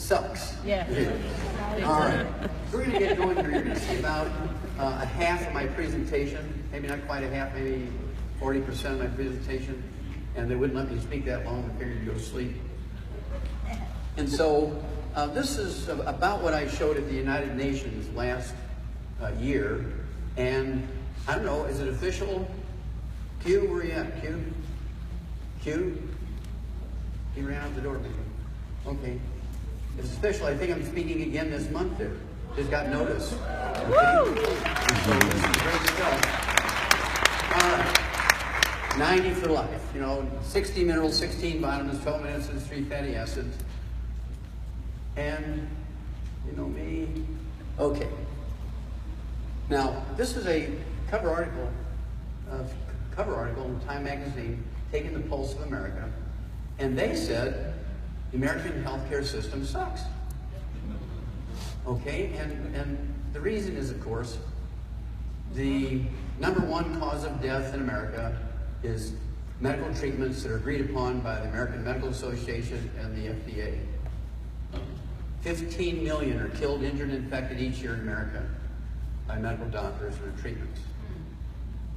sucks. Yeah. All right. So we're going to get going here. You're going to see about a half of my presentation, maybe not quite a half, maybe 40% of my presentation. And they wouldn't let me speak that long. I figured you'd go to sleep. And so this is about what I showed at the United Nations last year. And I don't know, is it official? Q, where are you at? Q? Q? He ran out the door, maybe. Okay. It's official. I think I'm speaking again this month there. Just got notice. Okay? So this is great stuff. All right. 90 for life. You know, 60 minerals, 16 vitamins, 12 amino acids, 3 fatty acids. And, you know me. Okay. Now, this is a cover article in Time magazine, taking the pulse of America, and they said the American healthcare system sucks. Okay, and the reason is, of course, the #1 cause of death in America is medical treatments that are agreed upon by the American Medical Association and the FDA. 15 million are killed, injured, and infected each year in America by medical doctors or treatments.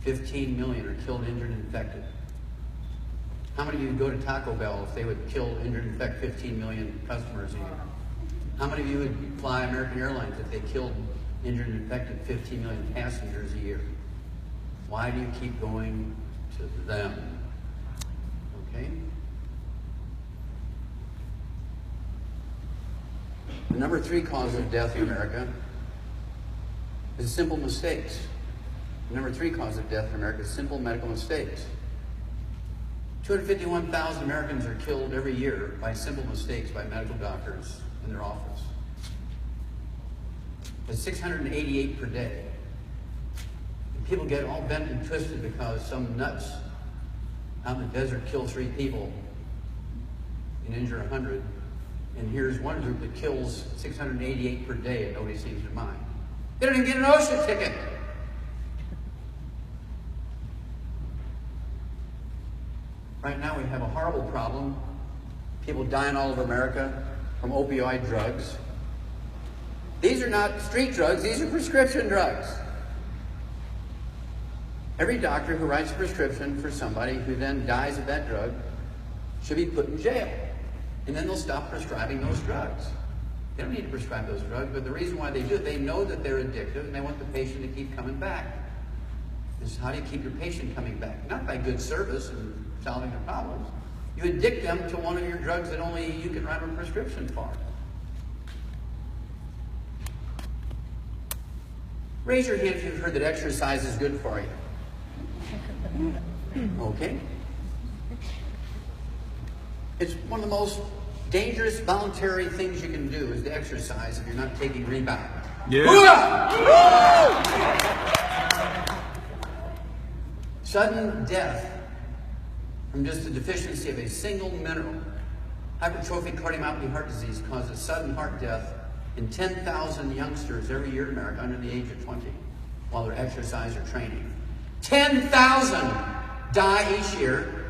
15 million are killed, injured, and infected. How many of you would go to Taco Bell if they would kill, injured, and infect 15 million customers a year? How many of you would fly American Airlines if they killed, injured, and infected 15 million passengers a year? Why do you keep going to them? Okay? The #3 cause of death in America is simple mistakes. The #3 cause of death in America is simple medical mistakes. 251,000 Americans are killed every year by simple mistakes by medical doctors in their office. That's 688 per day. And people get all bent and twisted because some nuts out in the desert kill 3 people and injure 100. And here's one group that kills 688 per day and nobody seems to mind. They don't even get an ocean ticket. Right now we have a horrible problem. People dying all over America from opioid drugs. These are not street drugs, these are prescription drugs. Every doctor who writes a prescription for somebody who then dies of that drug should be put in jail. And then they'll stop prescribing those drugs. They don't need to prescribe those drugs, but the reason why they do it, they know that they're addictive and they want the patient to keep coming back. This is how do you keep your patient coming back? Not by good service and solving their problems. You addict them to one of your drugs that only you can write a prescription for. Raise your hand if you've heard that exercise is good for you. Okay. It's one of the most dangerous voluntary things you can do is to exercise if you're not taking rebound. Yeah. Sudden death from just the deficiency of a single mineral. Hypertrophic cardiomyopathy heart disease causes sudden heart death in 10,000 youngsters every year in America under the age of 20 while they're exercise or training. 10,000 die each year.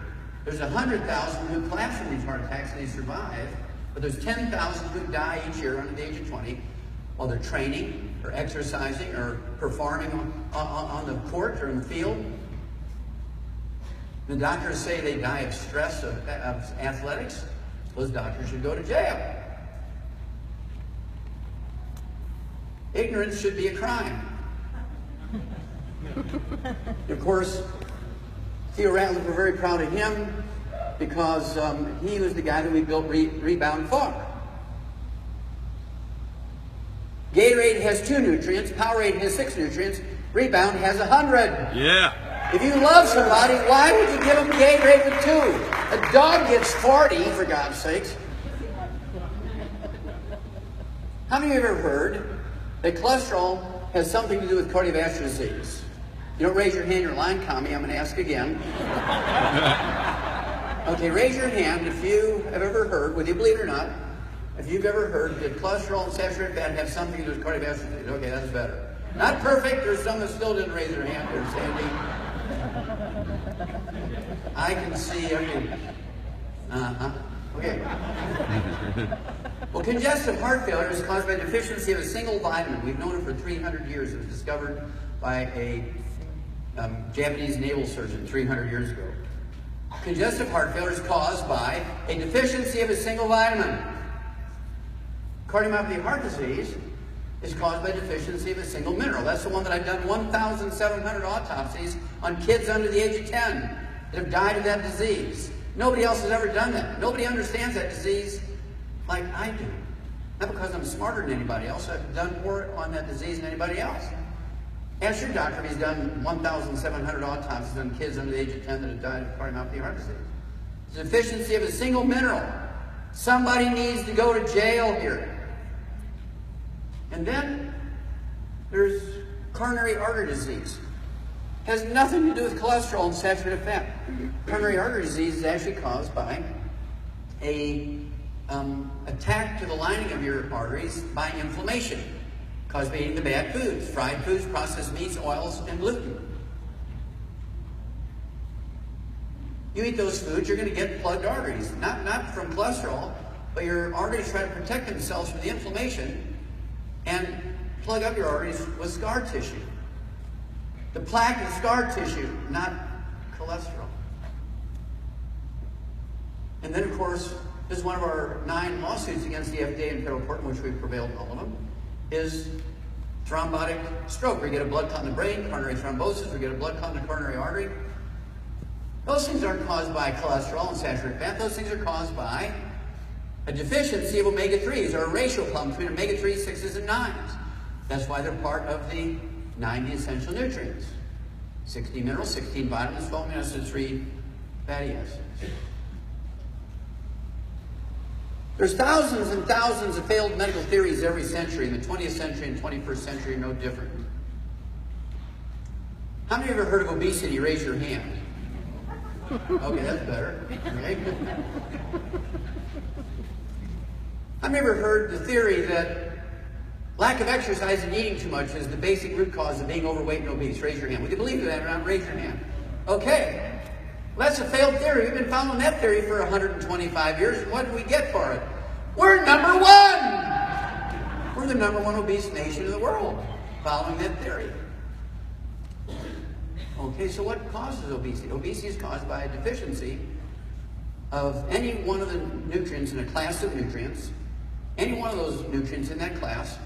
There's 100,000 who collapse from these heart attacks and they survive, but there's 10,000 who die each year under the age of 20 while they're training or exercising or performing on the court or in the field. The doctors say they die of stress of athletics. Those doctors should go to jail. Ignorance should be a crime. Of course, Theo Ratliff, we're very proud of him because he was the guy that we built Rebound for. Gatorade has 2 nutrients, Powerade has 6 nutrients, Rebound has 100. Yeah. If you love somebody, why would you give them Gatorade with 2? A dog gets 40, for God's sakes. How many of you have ever heard that cholesterol has something to do with cardiovascular disease? You don't raise your hand, you're lying, Tommy. I'm going to ask again. Okay, raise your hand if you have ever heard, whether you believe it or not, if you've ever heard that cholesterol and saturated fat have something to do with cardiovascular disease. Okay, that's better. Not perfect. There's some that still didn't raise their hand there, Sandy. I can see everything. Okay. Well, congestive heart failure is caused by deficiency of a single vitamin. We've known it for 300 years. It was discovered by a Japanese naval surgeon 300 years ago. Congestive heart failure is caused by a deficiency of a single vitamin. Cardiomyopathy heart disease is caused by deficiency of a single mineral. That's the one that I've done 1,700 autopsies on kids under the age of 10 that have died of that disease. Nobody else has ever done that. Nobody understands that disease like I do. Not because I'm smarter than anybody else. I've done more on that disease than anybody else. Ask your doctor if he's done 1,700 autopsies on kids under the age of 10 that have died of cardiomyopathy heart disease. It's a deficiency of a single mineral. Somebody needs to go to jail here. And then there's coronary artery disease. It has nothing to do with cholesterol and saturated fat. Coronary artery disease is actually caused by a attack to the lining of your arteries by inflammation, caused by eating the bad foods, fried foods, processed meats, oils, and gluten. You eat those foods, you're going to get plugged arteries. Not from cholesterol, but your arteries try to protect themselves from the inflammation and plug up your arteries with scar tissue. The plaque is scar tissue, not cholesterol. And then, of course, this is one of our 9 lawsuits against the FDA and federal court, in which we've prevailed in all of them, is thrombotic stroke, where you get a blood clot in the brain, coronary thrombosis, or you get a blood clot in the coronary artery. Those things aren't caused by cholesterol and saturated fat. Those things are caused by a deficiency of omega-3s, or a ratio problem between omega-3s, 6s, and 9s. That's why they're part of the 90 essential nutrients. 16 minerals, 16 vitamins, 12 amino acids, 3 fatty acids. There's thousands and thousands of failed medical theories every century, and the 20th century and 21st century are no different. How many of you have ever heard of obesity? Raise your hand. Okay, that's better. Okay. How many of you ever heard the theory that lack of exercise and eating too much is the basic root cause of being overweight and obese? Raise your hand. Would you believe that or not? Raise your hand. Okay. Well, that's a failed theory. We've been following that theory for 125 years, and what did we get for it? We're number 1! We're the number 1 obese nation in the world, following that theory. Okay, so what causes obesity? Obesity is caused by a deficiency of any one of the nutrients in a class of nutrients, any one of those nutrients in that class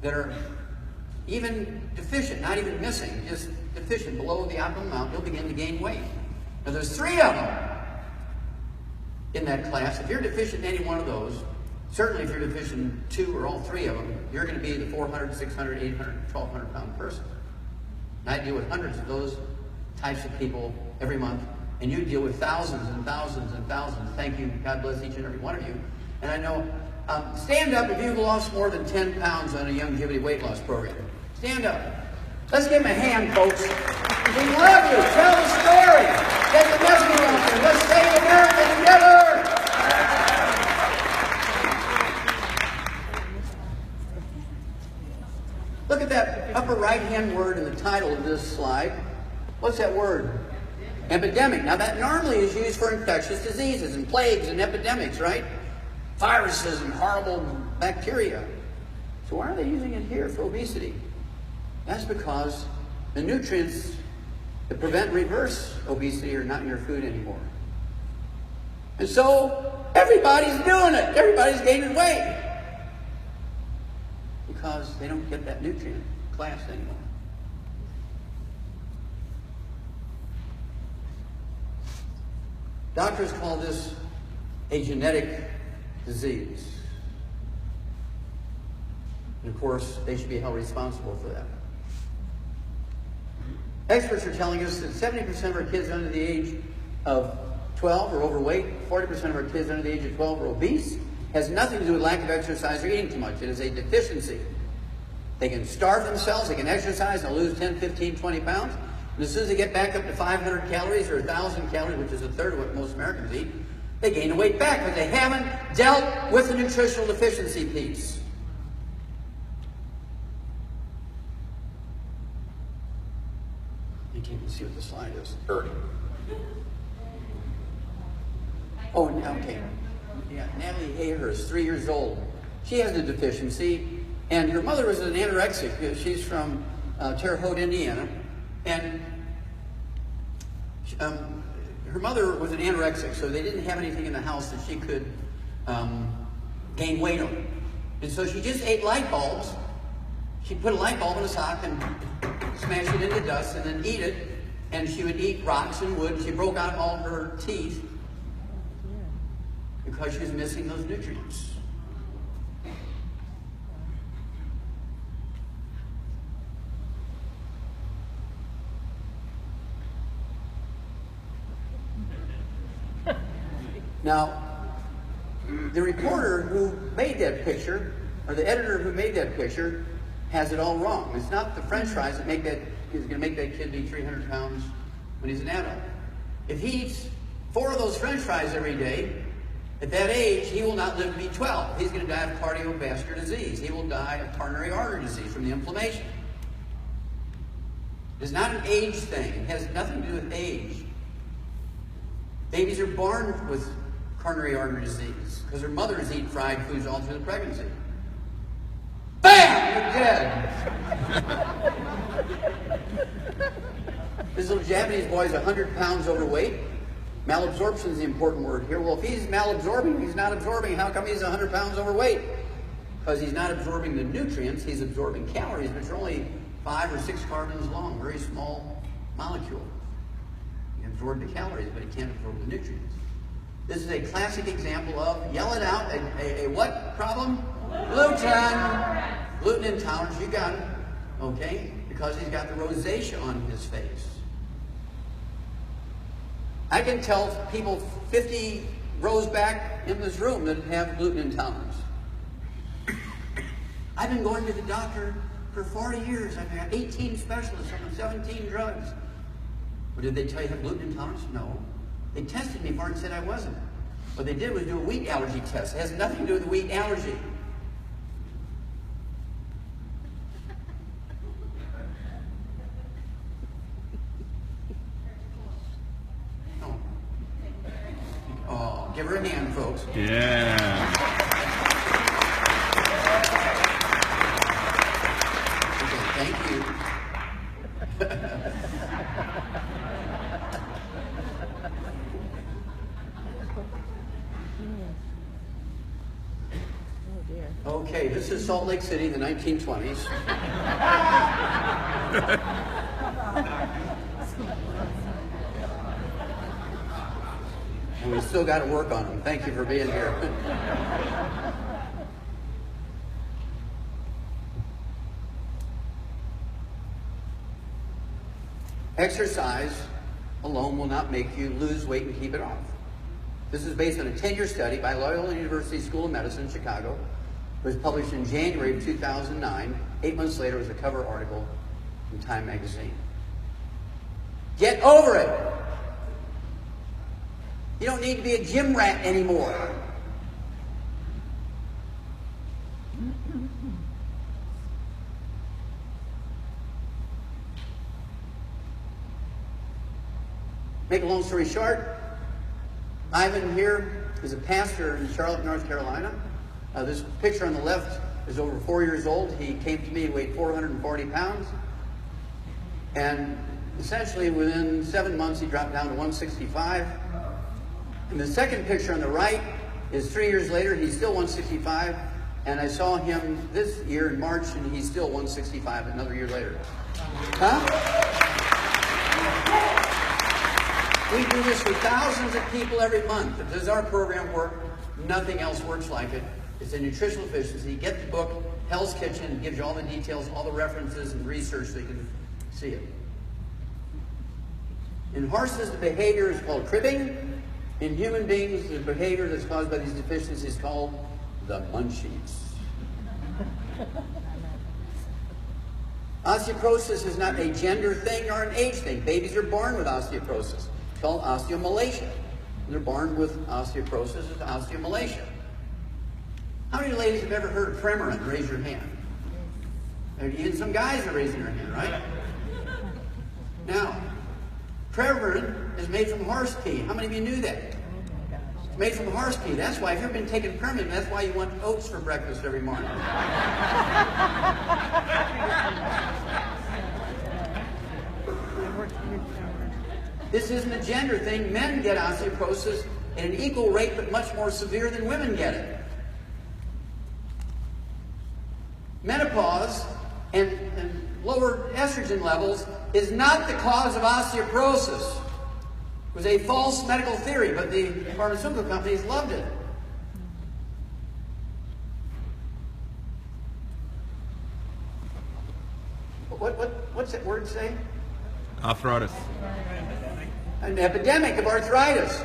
that are even deficient, not even missing, just deficient, below the optimum amount, you'll begin to gain weight. Now, there's 3 of them in that class. If you're deficient in any one of those, certainly if you're deficient in 2 or all 3 of them, you're going to be the 400, 600, 800, 1,200 pound person. And I deal with hundreds of those types of people every month, and you deal with thousands and thousands and thousands. Thank you. God bless each and every one of you. And I know, stand up if you've lost more than 10 pounds on a Youngevity weight loss program. Stand up. Let's give them a hand, folks. We love you. Tell the story. Get the message out there. Let's save America together. Look at that upper right-hand word in the title of this slide. What's that word? Epidemic. Now, that normally is used for infectious diseases and plagues and epidemics, right? Viruses and horrible bacteria. So why are they using it here for obesity? That's because the nutrients that prevent and reverse obesity are not in your food anymore. And so everybody's doing it. Everybody's gaining weight because they don't get that nutrient class anymore. Doctors call this a genetic disease. And of course, they should be held responsible for that. Experts are telling us that 70% of our kids under the age of 12 are overweight, 40% of our kids under the age of 12 are obese. It has nothing to do with lack of exercise or eating too much. It is a deficiency. They can starve themselves, they can exercise and lose 10, 15, 20 pounds. And as soon as they get back up to 500 calories or 1,000 calories, which is a third of what most Americans eat, they gain the weight back because they haven't dealt with the nutritional deficiency piece. You can't even see what the slide is. Oh, okay. Yeah, Natalie Hayhurst, 3 years old. She has a deficiency, and her mother was an anorexic. She's from Terre Haute, Indiana, and her mother was an anorexic, so they didn't have anything in the house that she could gain weight on. And so she just ate light bulbs. She'd put a light bulb in a sock and smash it into dust and then eat it. And she would eat rocks and wood. She broke out all her teeth because she was missing those nutrients. Now, the reporter who made that picture, or the editor who made that picture, has it all wrong. It's not the French fries that is going to make that kid be 300 pounds when he's an adult. If he eats 4 of those French fries every day, at that age, he will not live to be 12. He's going to die of cardiovascular disease. He will die of coronary artery disease from the inflammation. It's not an age thing. It has nothing to do with age. Babies are born with coronary artery disease because their mothers eat fried foods all through the pregnancy. Bam! You're dead. This little Japanese boy is 100 pounds overweight. Malabsorption is the important word here. Well, if he's malabsorbing, he's not absorbing. How come he's 100 pounds overweight? Because he's not absorbing the nutrients. He's absorbing calories, which are only 5 or 6 carbons long, very small molecule. He can absorb the calories, but he can't absorb the nutrients. This is a classic example of, yell it out, a what problem? Gluten. Gluten intolerance, you got it. Okay? Because he's got the rosacea on his face. I can tell people 50 rows back in this room that have gluten intolerance. I've been going to the doctor for 40 years. I've had 18 specialists on 17 drugs. But did they tell you I have gluten intolerance? No. They tested me for it and said I wasn't. What they did was do a wheat allergy test. It has nothing to do with the wheat allergy. Oh, give her a hand, folks. Yeah. Okay, thank you. Okay, this is Salt Lake City in the 1920s. And we still got to work on them. Thank you for being here. Exercise alone will not make you lose weight and keep it off. This is based on a 10-year study by Loyola University School of Medicine in Chicago. It was published in January of 2009. 8 months later, it was a cover article in Time magazine. Get over it. You don't need to be a gym rat anymore. Make a long story short, Ivan here is a pastor in Charlotte, North Carolina. This picture on the left is over 4 years old. He came to me, he weighed 440 pounds. And essentially within 7 months, he dropped down to 165. And the second picture on the right is 3 years later, he's still 165. And I saw him this year in March, and he's still 165 another year later. Huh? We do this for thousands of people every month. Does our program work? Nothing else works like it. It's a nutritional efficiency. Get the book, Hell's Kitchen. It gives you all the details, all the references and research so you can see it. In horses, the behavior is called cribbing. In human beings, the behavior that's caused by these deficiencies is called the munchies. Osteoporosis is not a gender thing or an age thing. Babies are born with osteoporosis. It's called osteomalacia. They're born with osteoporosis. It's osteomalacia. How many ladies have ever heard of Premarin? Raise your hand. Even some guys are raising their hand, right? Now, Premarin is made from horse pee. How many of you knew that? made from horse pea. That's why, if you've been taking permanent, that's why you want oats for breakfast every morning. This isn't a gender thing. Men get osteoporosis at an equal rate, but much more severe than women get it. Menopause and lower estrogen levels is not the cause of osteoporosis. It was a false medical theory, but the pharmaceutical companies loved it. What's that word say? Arthritis. An epidemic of arthritis,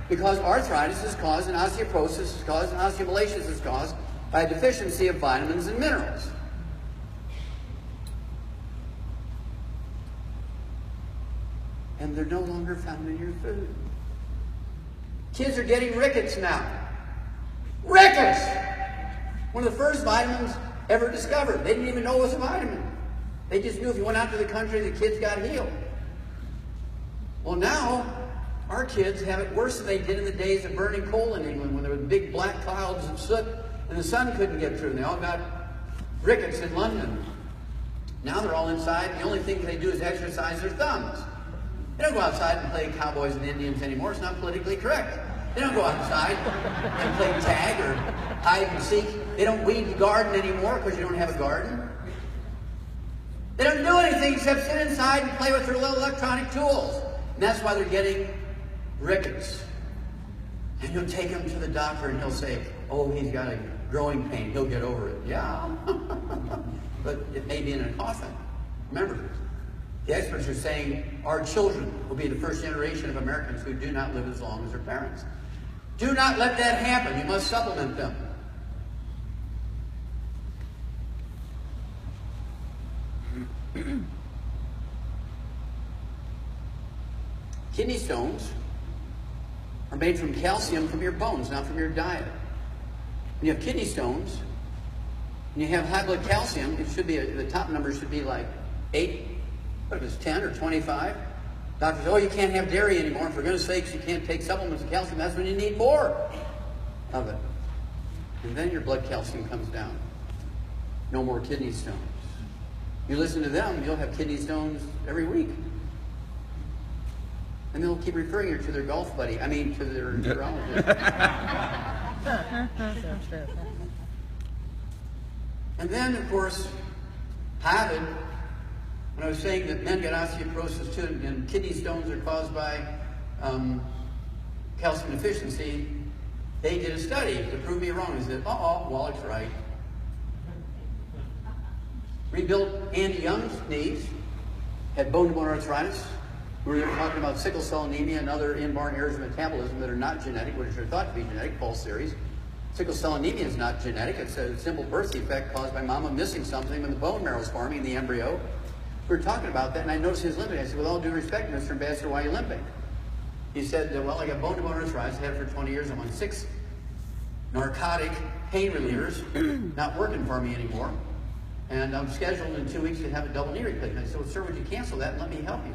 because arthritis is caused and osteoporosis is caused and osteomalacia is caused by a deficiency of vitamins and minerals. And they're no longer found in your food. Kids are getting rickets now. Rickets! One of the first vitamins ever discovered. They didn't even know it was a vitamin. They just knew if you went out to the country, the kids got healed. Well, now, our kids have it worse than they did in the days of burning coal in England, when there were big black clouds of soot and the sun couldn't get through. And they all got rickets in London. Now they're all inside. The only thing they do is exercise their thumbs. They don't go outside and play cowboys and Indians anymore. It's not politically correct. They don't go outside and play tag or hide and seek. They don't weed the garden anymore because you don't have a garden. They don't do anything except sit inside and play with their little electronic tools. And that's why they're getting rickets. And you'll take him to the doctor and he'll say, oh, he's got a growing pain. He'll get over it. Yeah. But it may be in a coffin. Remember, the experts are saying our children will be the first generation of Americans who do not live as long as their parents. Do not let that happen. You must supplement them. Kidney stones are made from calcium from your bones, not from your diet. When you have kidney stones, and you have high blood calcium, it should be, the top number should be like 8, what if it's 10 or 25? Doctors say, oh, you can't have dairy anymore. For goodness sakes, you can't take supplements of calcium. That's when you need more of it. And then your blood calcium comes down. No more kidney stones. You listen to them, you'll have kidney stones every week. And they'll keep referring you to their golf buddy. I mean, to their urologist. And then, of course, Harvard, when I was saying that men get osteoporosis too, and kidney stones are caused by calcium deficiency, they did a study to prove me wrong. They said, Wallach's right. Rebuilt Andy Young's knees, had bone-to-bone arthritis. We were talking about sickle cell anemia and other inborn errors of metabolism that are not genetic, which are thought to be genetic, false theories. Sickle cell anemia is not genetic. It's a simple birth defect caused by mama missing something when the bone marrow is forming in the embryo. We were talking about that, and I noticed his limping. I said, with all due respect, Mr. Ambassador, why are you limping? He said, well, I got bone-to-bone arthritis. I had it for 20 years. I'm on 6 narcotic pain relievers, not working for me anymore. And I'm scheduled in 2 weeks to have a double knee replacement. I said, well, sir, would you cancel that and let me help you?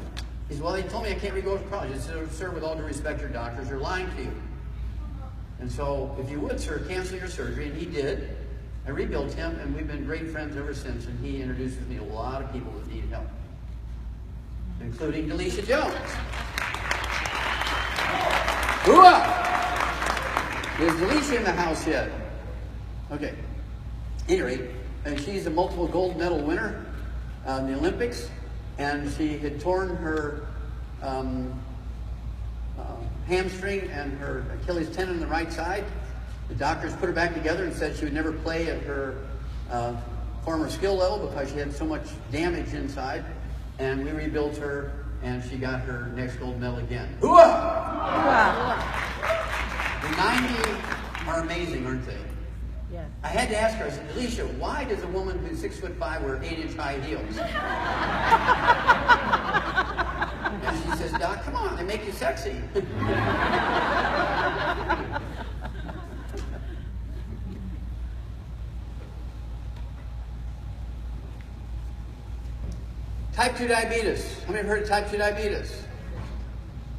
He said, well, they told me I can't re-go to college. I said, sir, with all due respect, your doctors are lying to you. And so, if you would, sir, cancel your surgery. And he did. I rebuilt him, and we've been great friends ever since. And he introduces me to a lot of people that need help, including Delisha Jones. Hooah! Is Delisha in the house yet? Okay. Anyway, and she's a multiple gold medal winner in the Olympics. And she had torn her hamstring and her Achilles tendon on the right side. The doctors put her back together and said she would never play at her former skill level because she had so much damage inside. And we rebuilt her, and she got her next gold medal again. Hooah! The 90 are amazing, aren't they? Yes. I had to ask her, I said, Delisha, why does a woman who's 6'5" wear 8-inch high heels? And she says, Doc, come on, they make you sexy. Type 2 diabetes. How many have heard of type 2 diabetes?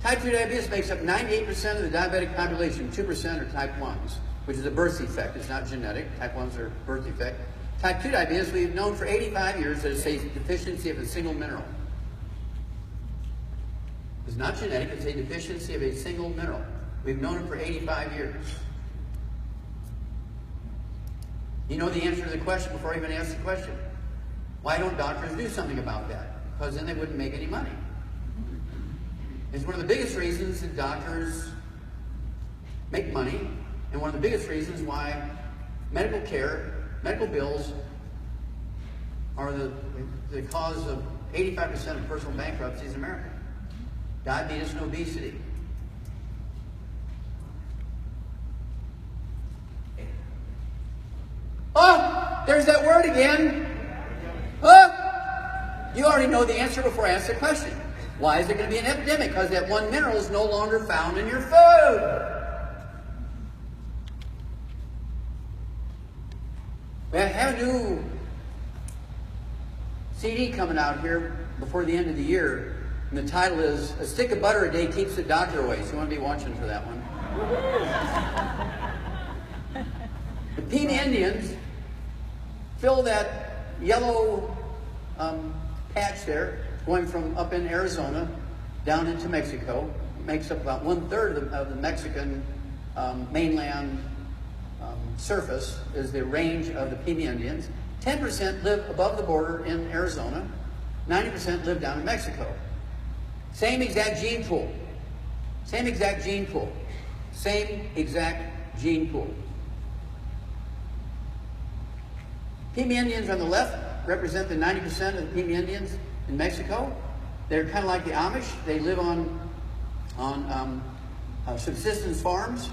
Type 2 diabetes makes up 98% of the diabetic population. 2% are type 1s, which is a birth defect. It's not genetic. Type 1s are birth defect. Type 2 diabetes, we've known for 85 years that it's a deficiency of a single mineral. It's not genetic. It's a deficiency of a single mineral. We've known it for 85 years. You know the answer to the question before I even ask the question. Why don't doctors do something about that? Because then they wouldn't make any money. It's one of the biggest reasons that doctors make money, and one of the biggest reasons why medical care, medical bills are the cause of 85% of personal bankruptcies in America. Diabetes and obesity. Oh, there's that word again. Oh, you already know the answer before I ask the question. Why is there going to be an epidemic? Because that one mineral is no longer found in your food. We have a new CD coming out here before the end of the year, and the title is "A Stick of Butter a Day Keeps the Doctor Away." So you want to be watching for that one. The Pima Indians fill that yellow patch there, going from up in Arizona down into Mexico. It makes up about 1/3 of the Mexican mainland surface is the range of the Pima Indians. 10% live above the border in Arizona. 90% live down in Mexico. Same exact gene pool. Same exact gene pool. Same exact gene pool. Pima Indians on the left represent the 90% of the Pima Indians in Mexico. They're kind of like the Amish. They live on subsistence farms.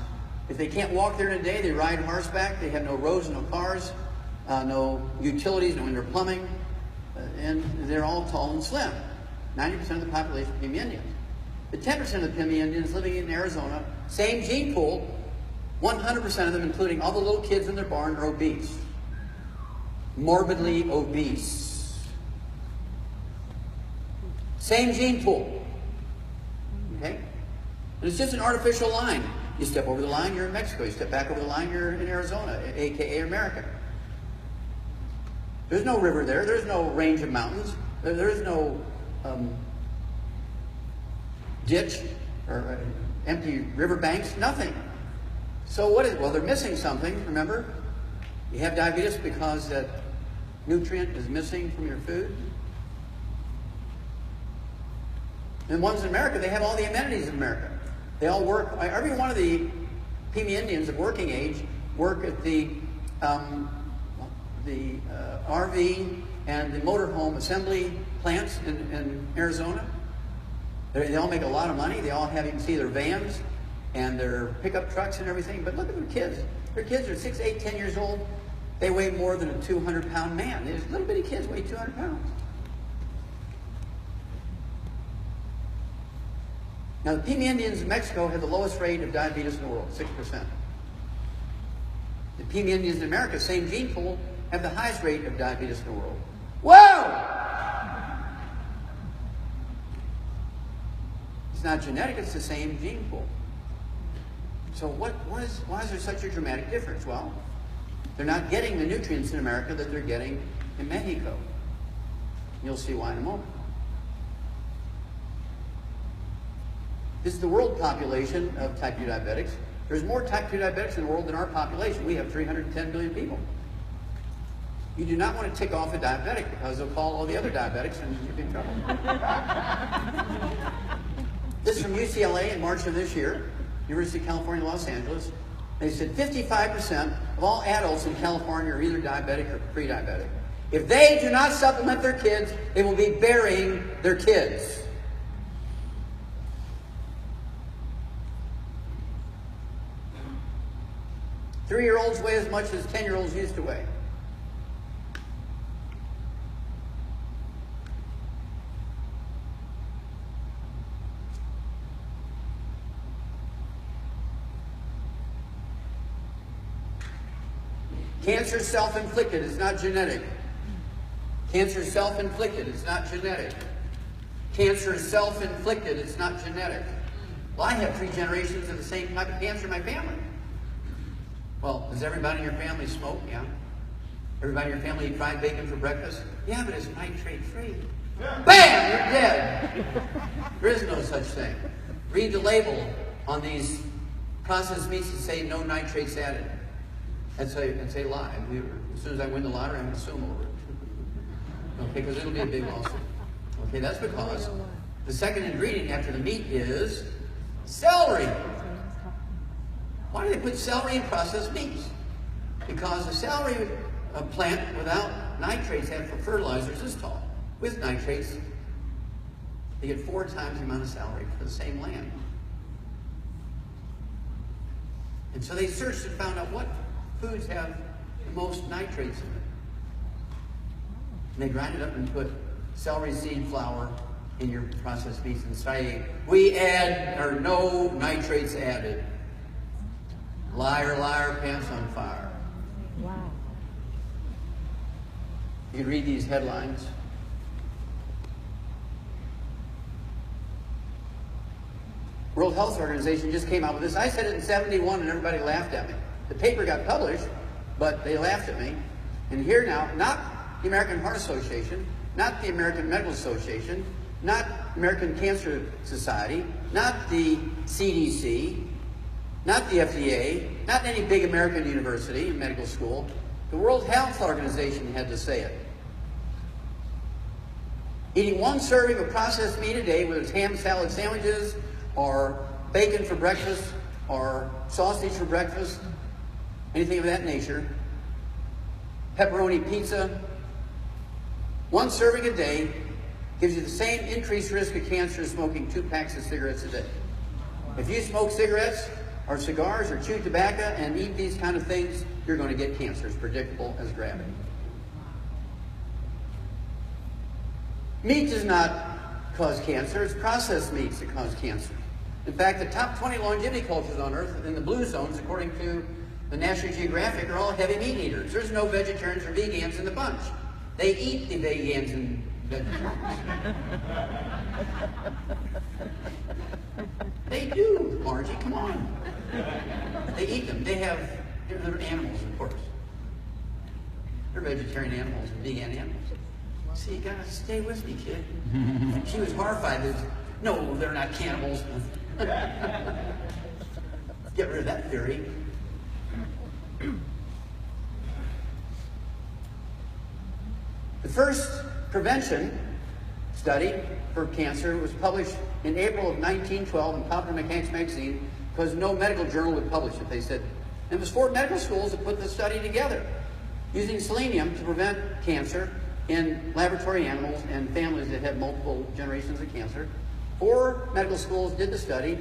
If they can't walk there in a day, they ride horseback. They have no roads, no cars, no utilities, no indoor plumbing, and they're all tall and slim. 90% of the population of Pima Indians. The 10% of the Pima Indians living in Arizona, same gene pool, 100% of them, including all the little kids in their barn, are obese. Morbidly obese. Same gene pool. Okay? And it's just an artificial line. You step over the line, you're in Mexico. You step back over the line, you're in Arizona, aka America. There's no river there. There's no range of mountains. There's no ditch or empty river banks. Nothing. So what is? Well, they're missing something. Remember, you have diabetes because that nutrient is missing from your food. And ones in America, they have all the amenities in America. They all work. Every one of the Pima Indians of working age work at the RV and the motorhome assembly plants in Arizona. They all make a lot of money. They all have, you can see their vans and their pickup trucks and everything. But look at their kids. Their kids are 6, 8, 10 years old. They weigh more than a 200-pound man. These little bitty kids weigh 200 pounds. Now, the Pima Indians in Mexico have the lowest rate of diabetes in the world, 6%. The Pima Indians in America, same gene pool, have the highest rate of diabetes in the world. Whoa! It's not genetic, it's the same gene pool. So why is there such a dramatic difference? Well, they're not getting the nutrients in America that they're getting in Mexico. You'll see why in a moment. This is the world population of type 2 diabetics. There's more type 2 diabetics in the world than our population. We have 310 million people. You do not want to tick off a diabetic because they'll call all the other diabetics and you'll be in trouble. This is from UCLA in March of this year, University of California, Los Angeles. They said 55% of all adults in California are either diabetic or pre-diabetic. If they do not supplement their kids, they will be burying their kids. Three-year-olds weigh as much as 10-year-olds used to weigh. Cancer is self-inflicted, it's not genetic. Cancer is self-inflicted, it's not genetic. Cancer is self-inflicted, it's not genetic. Well, I have 3 generations of the same type of cancer in my family. Well, does everybody in your family smoke? Yeah. Everybody in your family eat fried bacon for breakfast? Yeah, but it's nitrate-free. Yeah. Bam! You're dead. There is no such thing. Read the label on these processed meats that say no nitrates added. And say lie. As soon as I win the lottery, I'm going to assume over it. Okay, because it'll be a big lawsuit. Okay, that's because the second ingredient after the meat is celery. Why do they put celery in processed meats? Because the celery plant without nitrates and for fertilizers is tall. With nitrates, they get 4 times the amount of celery for the same land. And so they searched and found out what foods have the most nitrates in it. And they grind it up and put celery seed flour in your processed meats and say, we add, or no nitrates added. Liar, liar, pants on fire. Wow. You can read these headlines. World Health Organization just came out with this. I said it in '71 and everybody laughed at me. The paper got published, but they laughed at me. And here now, not the American Heart Association, not the American Medical Association, not American Cancer Society, not the CDC, not the FDA, not any big American university and medical school. The World Health Organization had to say it. Eating 1 serving of processed meat a day, whether it's ham salad sandwiches, or bacon for breakfast, or sausage for breakfast, anything of that nature, pepperoni pizza, 1 serving a day gives you the same increased risk of cancer as smoking 2 packs of cigarettes a day. If you smoke cigarettes or cigars or chew tobacco and eat these kind of things, you're going to get cancer. It's predictable as gravity. Meat does not cause cancer. It's processed meats that cause cancer. In fact, the top 20 longevity cultures on Earth in the blue zones, according to the National Geographic, are all heavy meat eaters. There's no vegetarians or vegans in the bunch. They eat the vegans and vegetarians. They do, Margie, come on. They eat them. They're animals, of course. They're vegetarian animals and vegan animals. See, you gotta stay with me, kid. She was horrified. No, they're not cannibals. Get rid of that theory. The first prevention study for cancer was published in April of 1912 in Popular Mechanics magazine because no medical journal would publish it. They said, and it was 4 medical schools that put the study together, using selenium to prevent cancer in laboratory animals and families that had multiple generations of cancer. 4 medical schools did the study.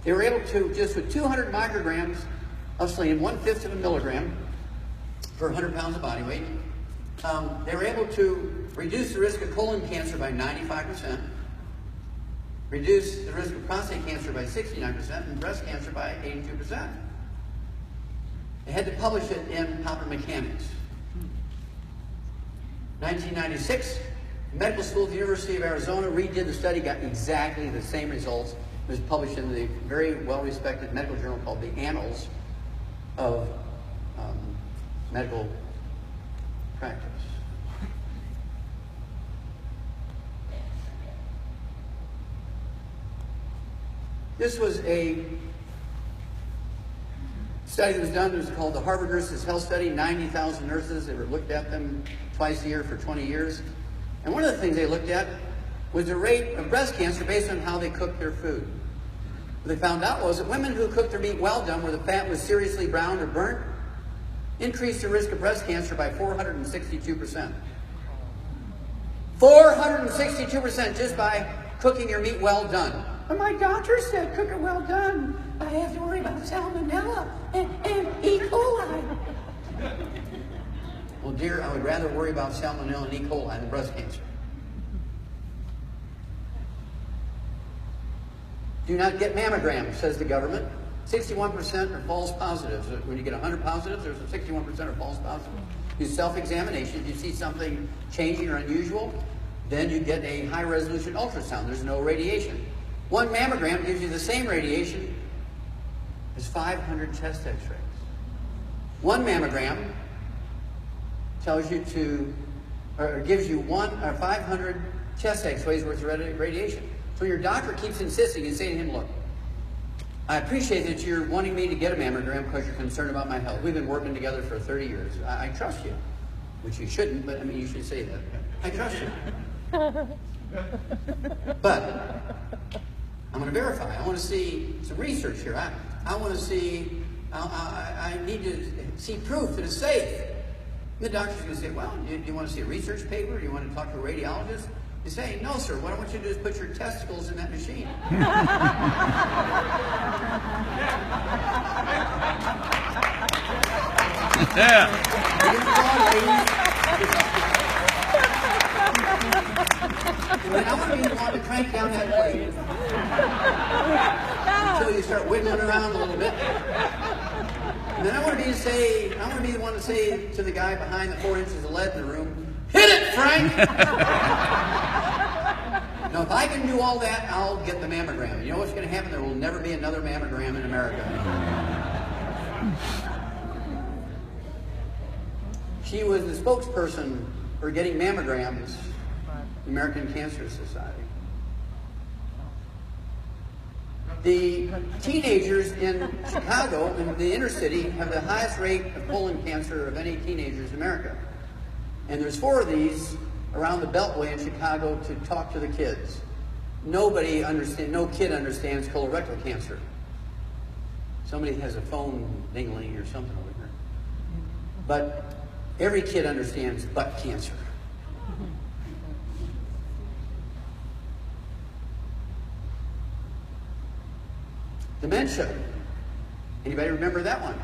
They were able to, just with 200 micrograms of selenium, 1/5 of a milligram per 100 pounds of body weight, they were able to reduce the risk of colon cancer by 95%, reduce the risk of prostate cancer by 69%, and breast cancer by 82%. They had to publish it in Popular Mechanics. 1996, the medical school at the University of Arizona redid the study, got exactly the same results. It was published in the very well-respected medical journal called the Annals of Medical Practice. This was a study that was done. It was called the Harvard Nurses Health Study. 90,000 nurses. They were looked at them twice a year for 20 years. And one of the things they looked at was the rate of breast cancer based on how they cooked their food. What they found out was that women who cooked their meat well done, where the fat was seriously browned or burnt, increased the risk of breast cancer by 462%. 462% just by cooking your meat well done. But my doctor said cook it well done. I have to worry about salmonella and E. coli. Well, dear, I would rather worry about salmonella and E. coli than breast cancer. Do not get mammograms, says the government. 61% are false positives. When you get 100 positives, there's 61% are false positives. Do self-examination. If you see something changing or unusual, then you get a high-resolution ultrasound. There's no radiation. One mammogram gives you the same radiation as 500 chest x-rays. One mammogram tells you to, or gives you 500 chest x-rays worth of radiation. So your doctor keeps insisting and saying to him, look, I appreciate that you're wanting me to get a mammogram because you're concerned about my health. We've been working together for 30 years. I trust you, which you shouldn't, but I mean, you should say that. I trust you. But I'm going to verify. I want to see some research here. I want to see, I need to see proof that it's safe. And the doctor's going to say, well, do you want to see a research paper? Do you want to talk to a radiologist? You say, no, sir. What I want you to do is put your testicles in that machine. Yeah. And then I want to be the one to crank down that plate until you start wiggling around a little bit. And then I want to be the one to say to the guy behind the 4 inches of lead in the room, hit it, Frank! Now, if I can do all that, I'll get the mammogram. You know what's going to happen? There will never be another mammogram in America. She was the spokesperson for getting mammograms, the American Cancer Society. The teenagers in Chicago, in the inner city, have the highest rate of colon cancer of any teenagers in America. And there's 4 of these around the Beltway in Chicago to talk to the kids. No kid understands colorectal cancer. Somebody has a phone dingling or something over here. But every kid understands butt cancer. Dementia. Anybody remember that one?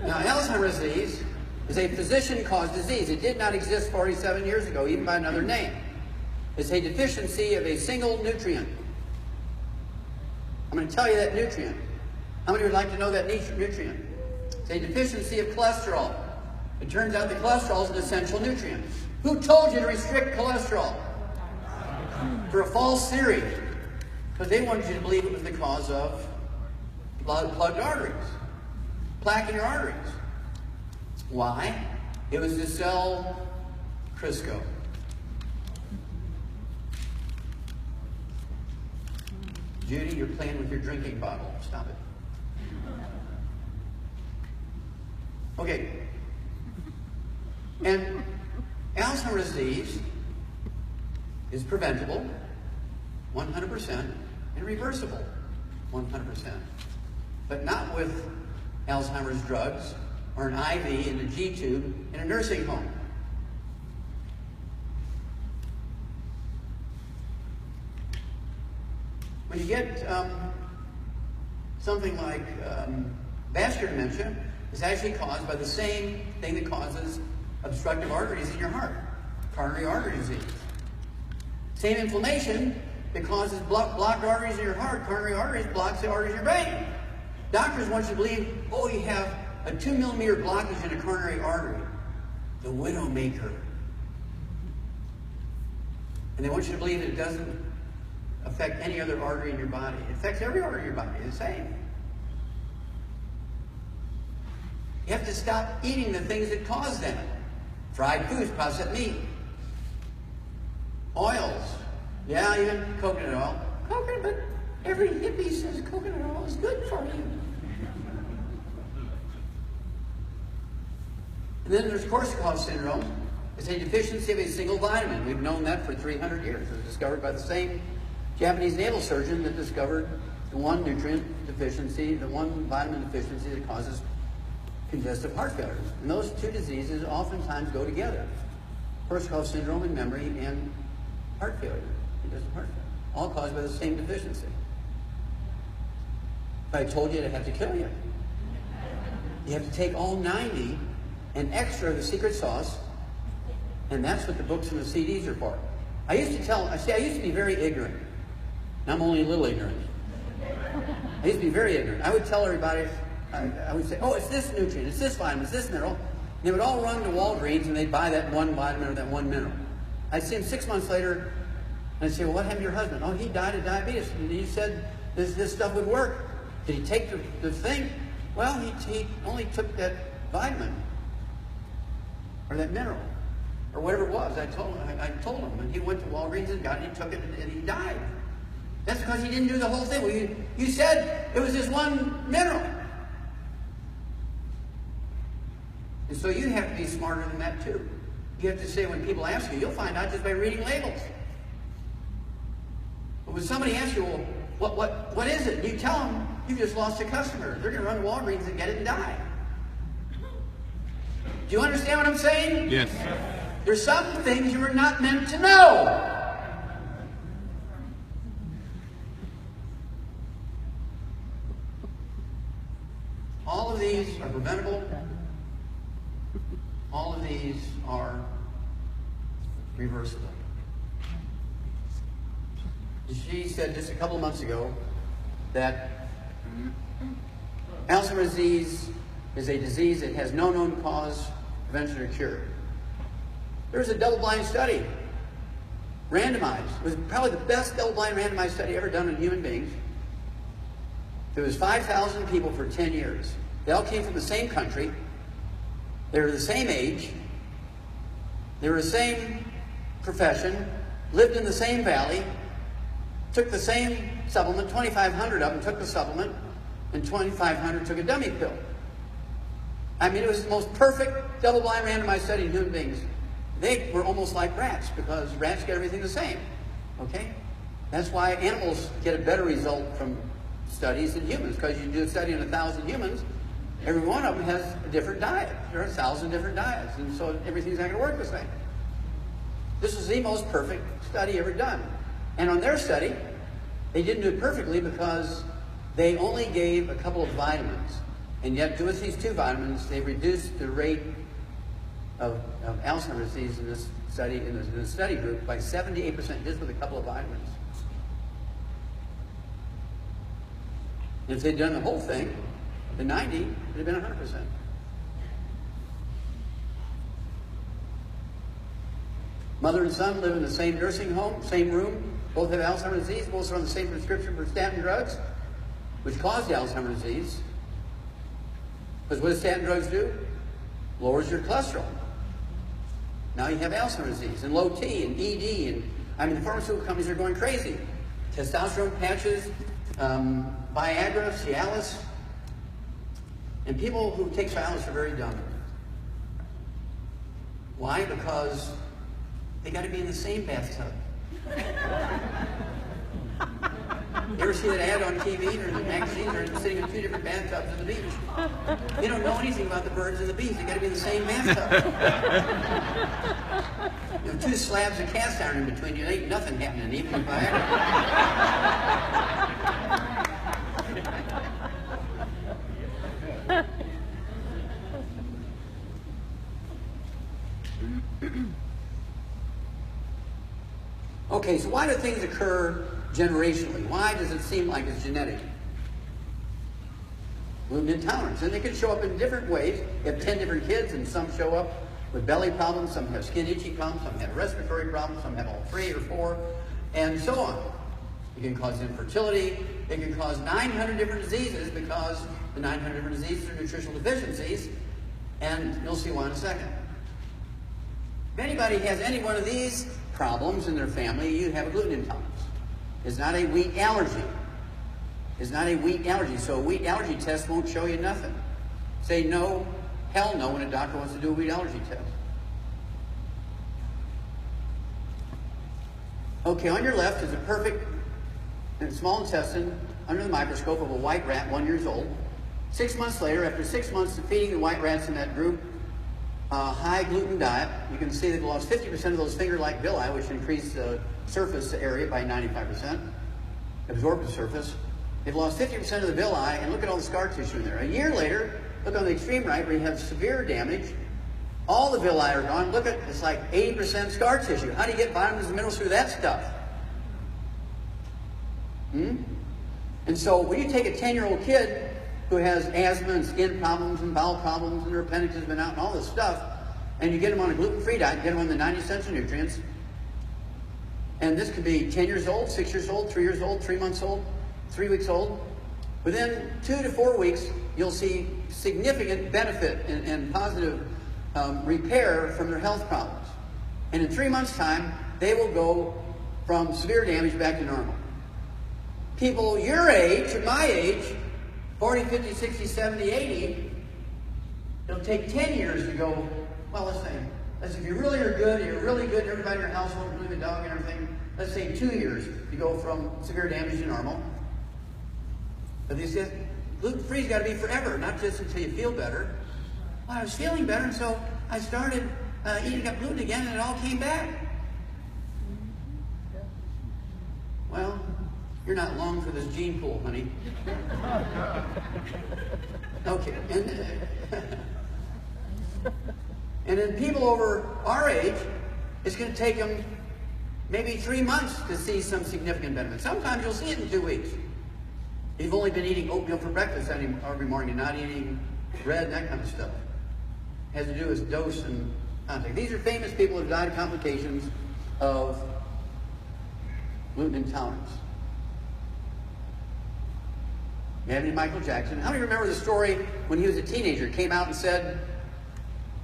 Now, Alzheimer's disease is a physician-caused disease. It did not exist 47 years ago, even by another name. It's a deficiency of a single nutrient. I'm going to tell you that nutrient. How many would like to know that nutrient? It's a deficiency of cholesterol. It turns out that cholesterol is an essential nutrient. Who told you to restrict cholesterol? For a false theory. Because they wanted you to believe it was the cause of plugged arteries. Plaque in your arteries. Why? It was to sell Crisco. Judy, you're playing with your drinking bottle. Stop it. Okay. And Alzheimer's disease is preventable, 100%, and reversible, 100%. But not with Alzheimer's drugs or an IV in a G-tube in a nursing home. When you get something like vascular dementia, it's actually caused by the same thing that causes obstructive arteries in your heart, coronary artery disease. Same inflammation that causes blocked arteries in your heart, coronary arteries, blocks the arteries in your brain. Doctors want you to believe, oh, you have a 2-millimeter blockage in a coronary artery, the widowmaker. And they want you to believe that it doesn't affect any other artery in your body. It affects every artery in your body the same. You have to stop eating the things that cause them. Fried foods, processed meat, oils. Yeah, even coconut oil. Coconut, but every hippie says coconut oil is good for you. And then there's Korsakoff syndrome. It's a deficiency of a single vitamin. We've known that for 300 years. It was discovered by the same Japanese naval surgeon that discovered the one nutrient deficiency, the one vitamin deficiency that causes congestive heart failure. And those 2 diseases oftentimes go together. Korsakoff syndrome in memory and heart failure, congestive heart failure, all caused by the same deficiency. If I told you, I'd have to kill you. You have to take all 90 and extra of the secret sauce, and that's what the books and the CDs are for. I used to be very ignorant. Now I'm only a little ignorant. I used to be very ignorant. I would tell everybody, I would say, oh, it's this nutrient, it's this vitamin, it's this mineral. They would all run to Walgreens and they'd buy that one vitamin or that one mineral. I'd see him 6 months later and I'd say, well, what happened to your husband? Oh, he died of diabetes. And he said this stuff would work. Did he take the thing? Well, he only took that vitamin or that mineral or whatever it was. I told him, and he went to Walgreens and got it, and he took it, and he died. That's because he didn't do the whole thing. Well, you said it was this one mineral. And so you have to be smarter than that too. You have to say, when people ask you, you'll find out just by reading labels. But when somebody asks you, well, what is it? And you tell them, you've just lost a customer. They're going to run to Walgreens and get it and die. Do you understand what I'm saying? Yes. There's some things you are not meant to know. All of these are preventable. All of these are reversible. She said just a couple of months ago that Alzheimer's disease is a disease that has no known cause, prevention, or cure. There was a double-blind study, randomized. It was probably the best double-blind randomized study ever done on human beings. There was 5,000 people for 10 years. They all came from the same country. They were the same age. They were the same profession, lived in the same valley, took the same supplement. 2,500 of them took the supplement, and 2,500 took a dummy pill. I mean, it was the most perfect double-blind randomized study in human beings. They were almost like rats, because rats get everything the same. Okay? That's why animals get a better result from studies than humans, because you do a study on 1,000 humans, every one of them has a different diet. There are 1,000 different diets, and so everything's not going to work the same. This was the most perfect study ever done. And on their study, they didn't do it perfectly because they only gave a couple of vitamins. And yet, with these two vitamins, they reduced the rate of Alzheimer's disease in this study, in the study group, by 78%, just with a couple of vitamins. If they'd done the whole thing, the 90 would have been 100%. Mother and son live in the same nursing home, same room. Both have Alzheimer's disease. Both are on the same prescription for statin drugs, which cause the Alzheimer's disease. Because what do statin drugs do? Lowers your cholesterol. Now you have Alzheimer's disease, and low T, and ED, and I mean, the pharmaceutical companies are going crazy. Testosterone patches, Viagra, Cialis. And people who take Cialis are very dumb. Why? Because they got to be in the same bathtub. You ever see that ad on TV or in the magazines? They're sitting in two different bathtubs on the beach. They don't know anything about the birds and the bees. They got to be in the same bathtub. You know, two slabs of cast iron in between you. There ain't nothing happening, even if Okay, so why do things occur generationally? Why does it seem like it's genetic? Gluten intolerance. And they can show up in different ways. You have 10 different kids, and some show up with belly problems, some have skin itchy problems, some have respiratory problems, some have all 3 or 4, and so on. It can cause infertility. It can cause 900 different diseases, because the 900 different diseases are nutritional deficiencies, and you'll see why in a second. If anybody has any one of these problems in their family, you have a gluten intolerance. It's not a wheat allergy. It's not a wheat allergy, so a wheat allergy test won't show you nothing. Say no, hell no, when a doctor wants to do a wheat allergy test. Okay, on your left is a perfect small intestine under the microscope of a white rat, 1 year old. 6 months later, after 6 months of feeding the white rats in that group high gluten diet, you can see they've lost 50% of those finger-like villi, which increase the surface area by 95%, absorptive surface. They've lost 50% of the villi, and look at all the scar tissue in there. A year later, look on the extreme right where you have severe damage. All the villi are gone. Look at, it's like 80% scar tissue. How do you get vitamins and minerals through that stuff? And so when you take a 10-year-old kid who has asthma and skin problems and bowel problems and their appendix has been out and all this stuff, and you get them on a gluten-free diet, get them on the 90 essential nutrients, and this could be 10 years old, 6 years old, 3 years old, 3 months old, 3 weeks old. Within 2 to 4 weeks, you'll see significant benefit and positive repair from their health problems. And in 3 months' time, they will go from severe damage back to normal. People your age, or my age, 40, 50, 60, 70, 80, it'll take 10 years to go, well, let's say if you really are good, you're really good, everybody in your household, including the dog and everything, let's say 2 years to go from severe damage to normal. But they said, gluten-free's got to be forever, not just until you feel better. Well, I was feeling better, and so I started eating up gluten again, and it all came back. Well, you're not long for this gene pool, honey. Okay, and then people over our age, it's going to take them maybe 3 months to see some significant benefit. Sometimes you'll see it in 2 weeks. You've only been eating oatmeal for breakfast every morning and not eating bread and that kind of stuff. It has to do with dose and contact. These are famous people who have died of complications of gluten intolerance. You have any Michael Jackson? How many remember the story when he was a teenager, came out and said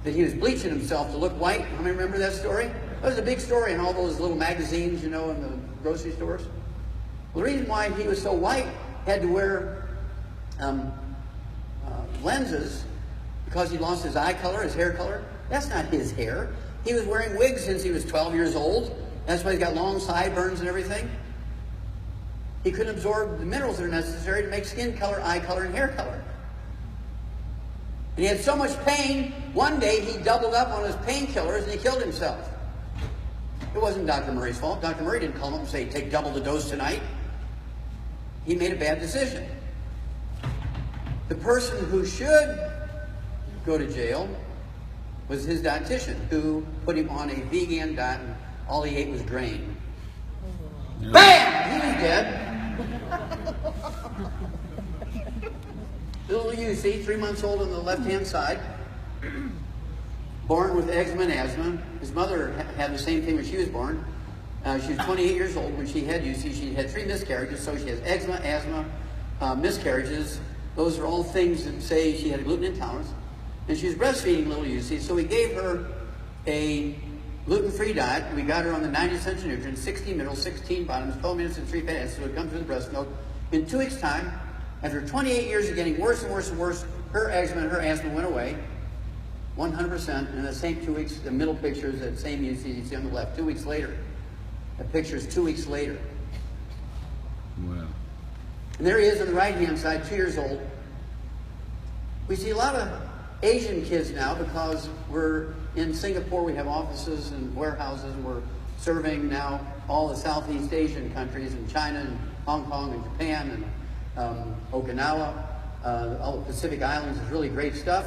that he was bleaching himself to look white? How many remember that story? That was a big story in all those little magazines, you know, in the grocery stores. Well, the reason why he was so white, had to wear lenses because he lost his eye color, his hair color. That's not his hair. He was wearing wigs since he was 12 years old. That's why he's got long sideburns and everything. He couldn't absorb the minerals that are necessary to make skin color, eye color, and hair color. And he had so much pain, one day he doubled up on his painkillers and he killed himself. It wasn't Dr. Murray's fault. Dr. Murray didn't call him up and say, take double the dose tonight. He made a bad decision. The person who should go to jail was his dietitian, who put him on a vegan diet and all he ate was grain. Yeah. Bam! He was dead. Little UC, 3 months old on the left-hand side, born with eczema and asthma. His mother had the same thing when she was born. She was 28 years old when she had UC. She had 3 miscarriages, so she has eczema, asthma, miscarriages. Those are all things that say she had a gluten intolerance. And she was breastfeeding little UC, so we gave her a gluten-free diet. We got her on the 90 essential nutrients, 60 minerals, 16 vitamins, 12 minutes, and 3 fatty acids, so it would come through the breast milk. In 2 weeks' time, after 28 years of getting worse and worse and worse, her eczema and her asthma went away, 100%. And in the same 2 weeks, the middle picture is that same UC you see on the left, 2 weeks later. The picture is 2 weeks later. Wow. And there he is on the right-hand side, 2 years old. We see a lot of Asian kids now because we're in Singapore. We have offices and warehouses, and we're serving now all the Southeast Asian countries, and China and Hong Kong and Japan and Okinawa. All the Pacific Islands is really great stuff.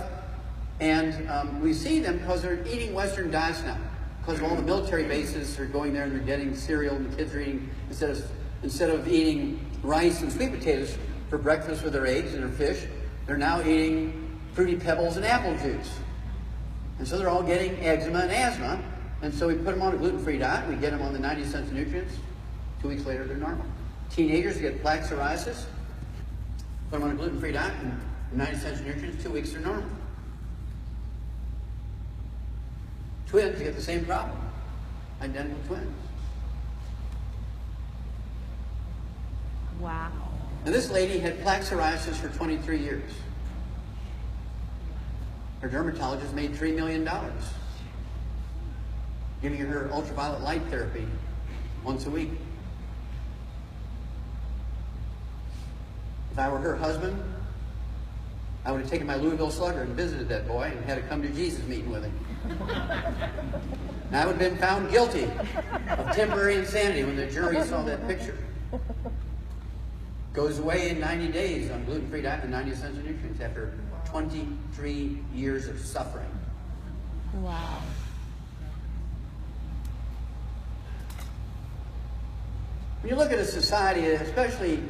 And we see them because they're eating Western diets now. Because all the military bases are going there and they're getting cereal, and the kids are eating, instead of eating rice and sweet potatoes for breakfast with their eggs and their fish, they're now eating Fruity Pebbles and apple juice. And so they're all getting eczema and asthma. And so we put them on a gluten-free diet. We get them on the 90 essential nutrients. 2 weeks later, they're normal. Teenagers get plaque psoriasis. Put them on a gluten-free diet and 90 essential nutrients. 2 weeks, they're normal. Twins get the same problem. Identical twins. Wow. Now this lady had plaque psoriasis for 23 years. Her dermatologist made $3 million giving her ultraviolet light therapy once a week. If I were her husband, I would have taken my Louisville Slugger and visited that boy and had a come to Jesus meeting with him. And I would have been found guilty of temporary insanity when the jury saw that picture. Goes away in 90 days on gluten-free diet and 90 essential nutrients after 23 years of suffering. Wow. When you look at a society, especially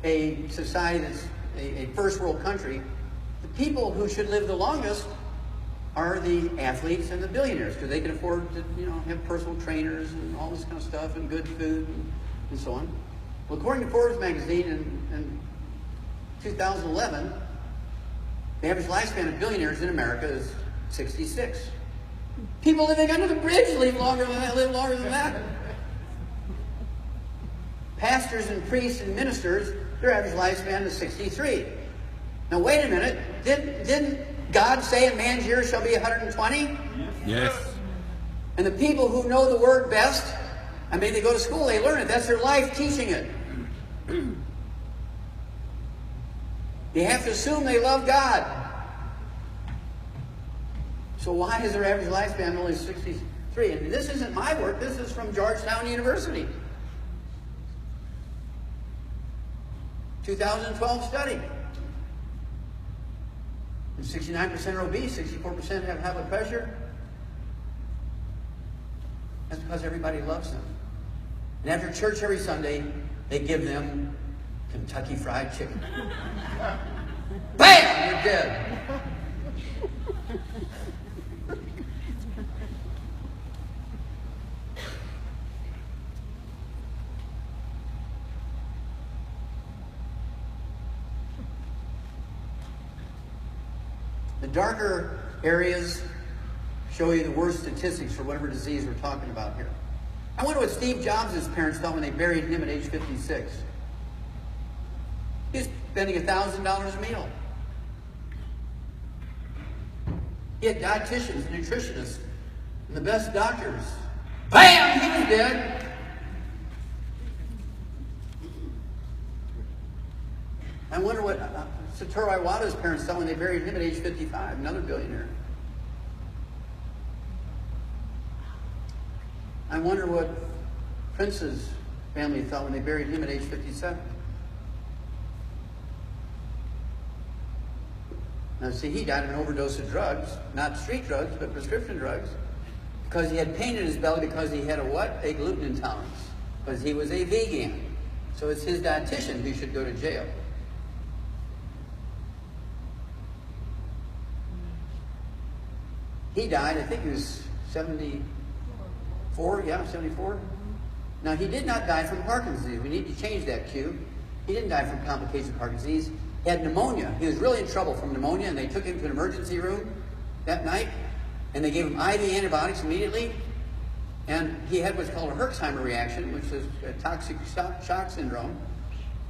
a society that's a first world country, the people who should live the longest are the athletes and the billionaires, because they can afford to, have personal trainers and all this kind of stuff and good food and so on. Well, according to Forbes magazine in 2011, the average lifespan of billionaires in America is 66. People living under the bridge live longer than that. Pastors and priests and ministers, their average lifespan is 63. Now wait a minute, didn't God say a man's years shall be 120? Yes. And the people who know the word best, they go to school, they learn it. That's their life teaching it. You have to assume they love God. So why is their average lifespan only 63? And this isn't my work. This is from Georgetown University. 2012 study. And 69% are obese, 64% have high blood pressure. That's because everybody loves them. And after church every Sunday, they give them Kentucky Fried Chicken. Bam! You're dead. The darker areas show you the worst statistics for whatever disease we're talking about here. I wonder what Steve Jobs' parents thought when they buried him at age 56. He was spending $1,000 a meal. He had dietitians, nutritionists, and the best doctors. Bam! He was dead. I wonder what Satoru Iwata's parents thought when they buried him at age 55, another billionaire. I wonder what Prince's family thought when they buried him at age 57. Now, see, he died of an overdose of drugs, not street drugs, but prescription drugs, because he had pain in his belly because he had a what? A gluten intolerance, because he was a vegan. So it's his dietitian who should go to jail. He died, I think he was 74, 74. Now, he did not die from Parkinson's disease. We need to change that cue. He didn't die from complications of Parkinson's disease. He had pneumonia. He was really in trouble from pneumonia, and they took him to an emergency room that night, and they gave him IV antibiotics immediately, and he had what's called a Herxheimer reaction, which is a toxic shock syndrome.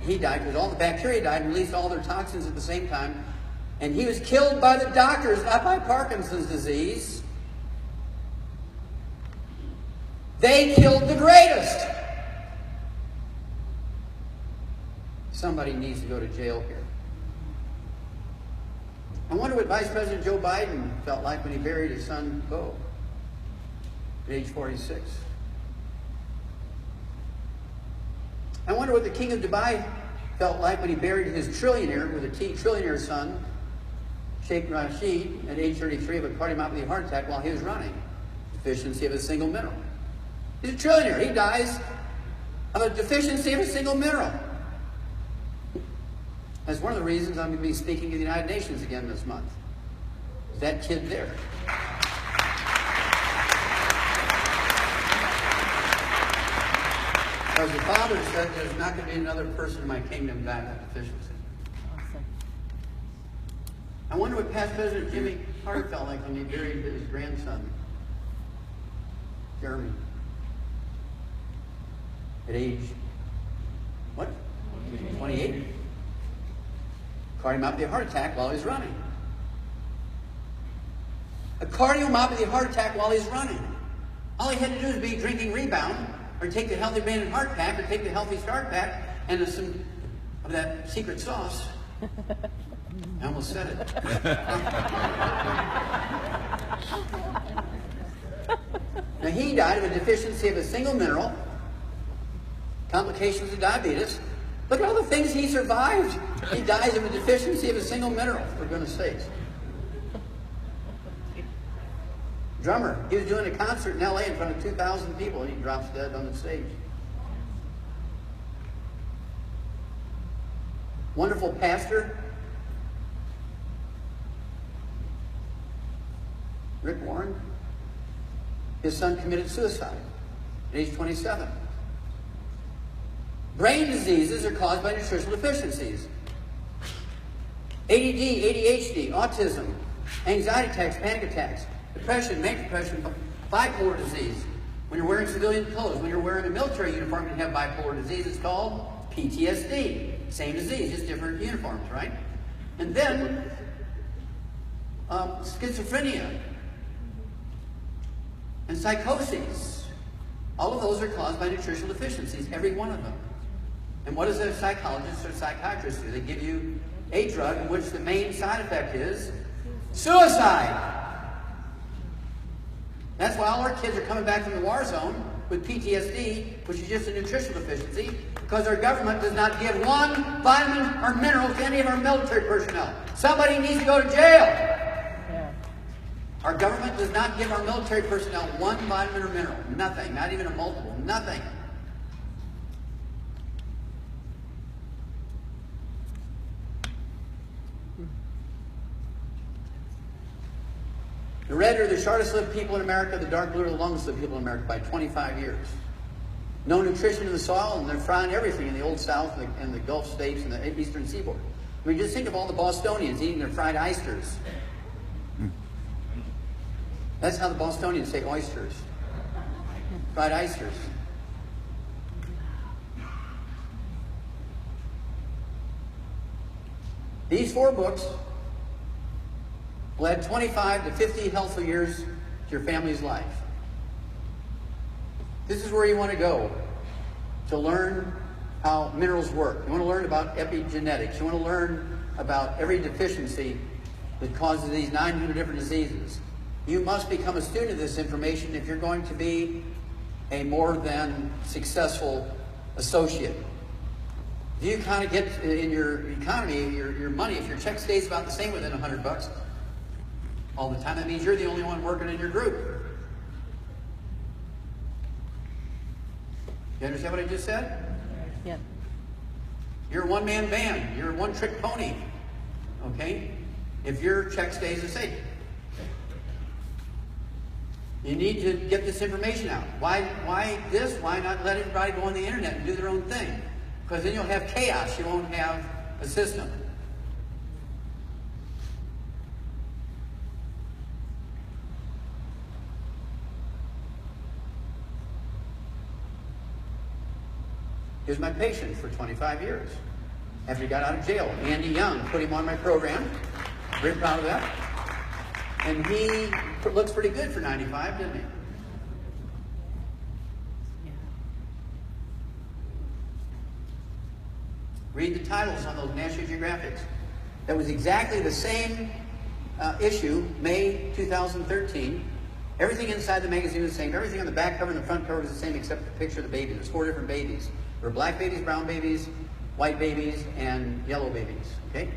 He died because all the bacteria died and released all their toxins at the same time, and he was killed by the doctors, not by Parkinson's disease. They killed the greatest. Somebody needs to go to jail here. I wonder what Vice President Joe Biden felt like when he buried his son, Beau, at age 46. I wonder what the King of Dubai felt like when he buried his trillionaire, with a trillionaire son, Sheikh Rashid, at age 33 of a cardiomyopathy heart attack while he was running. Deficiency of a single mineral. He's a trillionaire. He dies of a deficiency of a single mineral. That's one of the reasons I'm going to be speaking at the United Nations again this month. Is that kid there? Because the Father said there's not going to be another person in my kingdom die of that deficiency. Awesome. I wonder what past President Jimmy Carter felt like when he buried his grandson, Jeremy, at age, what? 28? Cardiomyopathy heart attack while he's running. A cardiomyopathy heart attack while he's running. All he had to do is be drinking Rebound, or take the Healthy Abandoned Heart Pack, or take the Healthy Start Pack, and some of that secret sauce. I almost said it. Now, he died of a deficiency of a single mineral, complications of diabetes. Look at all the things he survived. He dies of a deficiency of a single mineral, for goodness sakes. Drummer, he was doing a concert in LA in front of 2,000 people, and he drops dead on the stage. wonderful pastor, Rick Warren, his son committed suicide at age 27. Brain diseases are caused by nutritional deficiencies. ADD, ADHD, autism, anxiety attacks, panic attacks, depression, manic depression, bipolar disease. When you're wearing civilian clothes, when you're wearing a military uniform and have bipolar disease, it's called PTSD. Same disease, just different uniforms, right? And then schizophrenia and psychoses. All of those are caused by nutritional deficiencies, every one of them. And what does a psychologist or psychiatrist do? They give you a drug in which the main side effect is suicide. That's why all our kids are coming back from the war zone with PTSD, which is just a nutritional deficiency, because our government does not give one vitamin or mineral to any of our military personnel. Somebody needs to go to jail. Yeah. Our government does not give our military personnel one vitamin or mineral. Nothing. Not even a multiple. Nothing. The red are the shortest lived people in America, the dark blue are the longest lived people in America by 25 years. No nutrition in the soil, and they're frying everything in the Old South and the Gulf states and the Eastern Seaboard. I mean, just think of all the Bostonians eating their fried oysters. That's how the Bostonians say oysters. Fried oysters. These 4 books will add 25 to 50 healthful years to your family's life. This is where you want to go to learn how minerals work. You want to learn about epigenetics. You want to learn about every deficiency that causes these 900 different diseases. You must become a student of this information if you're going to be a more than successful associate. If you kind of get in your economy, your money, if your check stays about the same within $100 all the time, that means you're the only one working in your group. You understand what I just said? Yeah. You're a one-man band. You're a one-trick pony. Okay? If your check stays the same. You need to get this information out. Why this? Why not let everybody go on the internet and do their own thing? Because then you'll have chaos. You won't have a system. Here's my patient for 25 years. After he got out of jail, Andy Young put him on my program. Very proud of that. And he looks pretty good for 95, doesn't he? Read the titles on those National Geographics. That was exactly the same issue, May 2013. Everything inside the magazine was the same. Everything on the back cover and the front cover was the same except the picture of the baby. There's 4 different babies. There were black babies, brown babies, white babies, and yellow babies. Okay?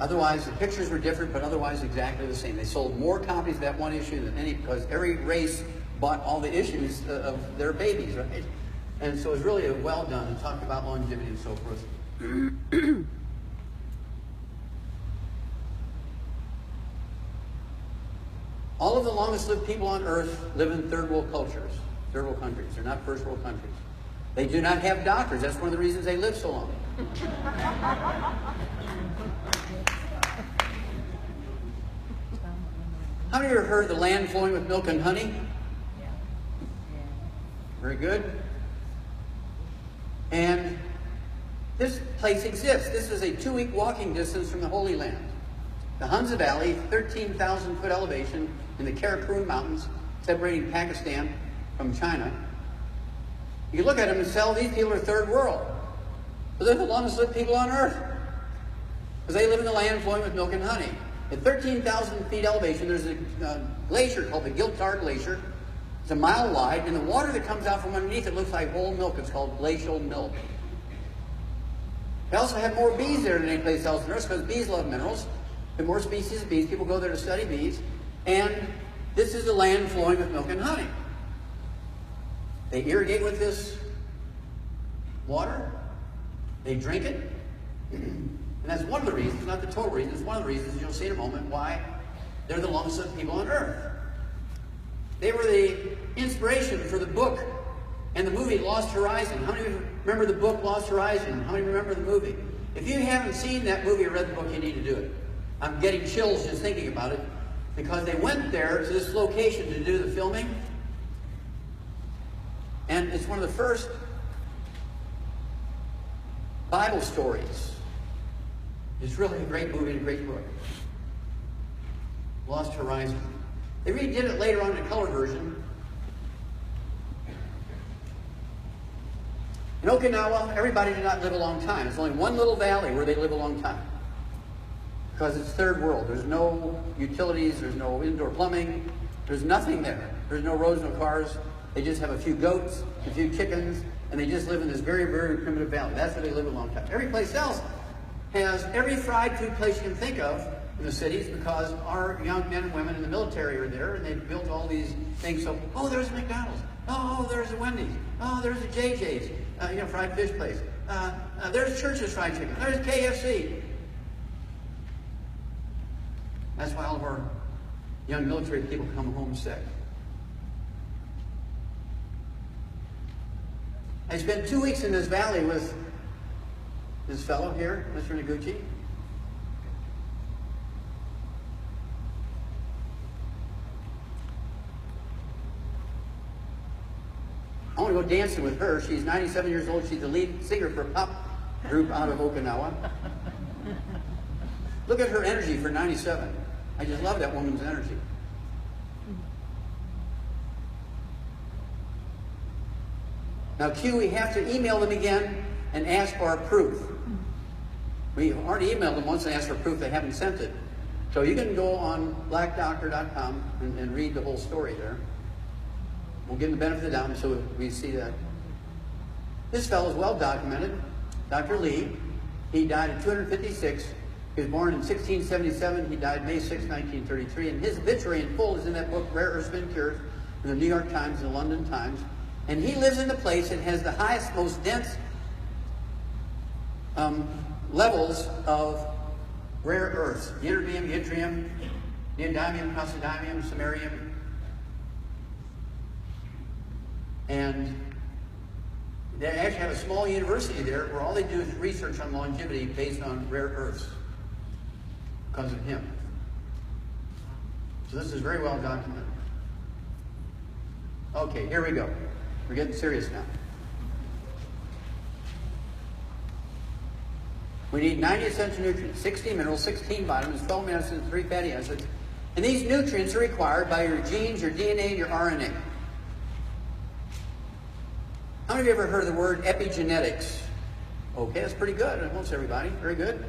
Otherwise, the pictures were different, but otherwise exactly the same. They sold more copies of that one issue than any, because every race bought all the issues of their babies, right? And so it was really well done and talked about longevity and so forth. All of the longest lived people on earth live in third world cultures, third world countries. They're not first world countries. They do not have doctors. That's one of the reasons they live so long. How many of you have heard of the land flowing with milk and honey? Very good. And this place exists. This is a 2-week walking distance from the Holy Land. The Hunza Valley, 13,000-foot elevation in the Karakoram Mountains, separating Pakistan from China. You can look at them and tell these people are third world. But they're the longest lived people on earth. Because they live in the land flowing with milk and honey. At 13,000 feet elevation, there's a glacier called the Giltar Glacier. It's a mile wide, and the water that comes out from underneath it looks like whole milk. It's called glacial milk. They also have more bees there than any place else on earth, because bees love minerals. There are more species of bees. People go there to study bees. And this is the land flowing with milk and honey. They irrigate with this water. They drink it. And that's one of the reasons, not the total reason, it's one of the reasons you'll see in a moment why they're the longest people on earth. They were the inspiration for the book and the movie Lost Horizon. How many of you remember the book Lost Horizon? How many remember the movie? If you haven't seen that movie or read the book, you need to do it. I'm getting chills just thinking about it because they went there to this location to do the filming. And it's one of the first Bible stories. It's really a great movie and a great book. Lost Horizon. They redid it later on in a color version. In Okinawa, everybody did not live a long time. There's only one little valley where they live a long time. Because it's third world. There's no utilities, there's no indoor plumbing, there's nothing there. There's no roads, no cars. They just have a few goats, a few chickens, and they just live in this very, very primitive valley. That's where they live a long time. Every place else has every fried food place you can think of in the cities because our young men and women in the military are there, and they've built all these things. So, oh, there's a McDonald's. Oh, there's a Wendy's. Oh, there's a JJ's, fried fish place. There's Church's Fried Chicken. There's KFC. That's why all of our young military people come home sick. I spent 2 weeks in this valley with this fellow here, Mr. Noguchi. I want to go dancing with her. She's 97 years old. She's the lead singer for a pop group out of Okinawa. Look at her energy for 97. I just love that woman's energy. Now, Q, we have to email them again and ask for our proof. We already emailed them once and asked for proof. They haven't sent it. So you can go on blackdoctor.com and read the whole story there. We'll give them the benefit of the doubt until we see that. This fellow is well documented. Dr. Lee, he died at 256. He was born in 1677. He died May 6, 1933. And his obituary in full is in that book, Rare Earths Been Cured, in the New York Times and the London Times. And he lives in the place that has the highest, most dense levels of rare earths. The ytterbium, the yttrium, neodymium, praseodymium, samarium. And they actually have a small university there where all they do is research on longevity based on rare earths because of him. So this is very well documented. Okay, here we go. We're getting serious now. We need 90 essential nutrients, 16 minerals, 16 vitamins, 12 amino acids, 3 fatty acids. And these nutrients are required by your genes, your DNA, and your RNA. How many of you ever heard of the word epigenetics? Okay, that's pretty good. Almost everybody. Very good.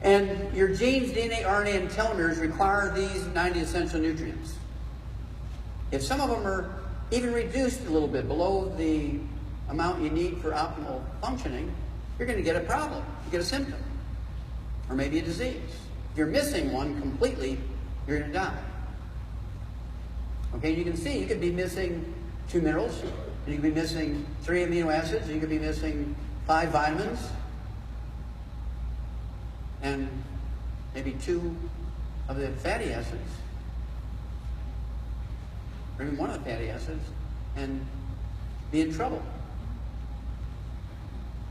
And your genes, DNA, RNA, and telomeres require these 90 essential nutrients. If some of them are even reduced a little bit below the amount you need for optimal functioning, you're going to get a problem. You get a symptom. Or maybe a disease. If you're missing one completely, you're going to die. Okay, you can see you could be missing 2 minerals, and you could be missing 3 amino acids, and you could be missing 5 vitamins, and maybe 2 of the fatty acids, or even 1 of the fatty acids, and be in trouble.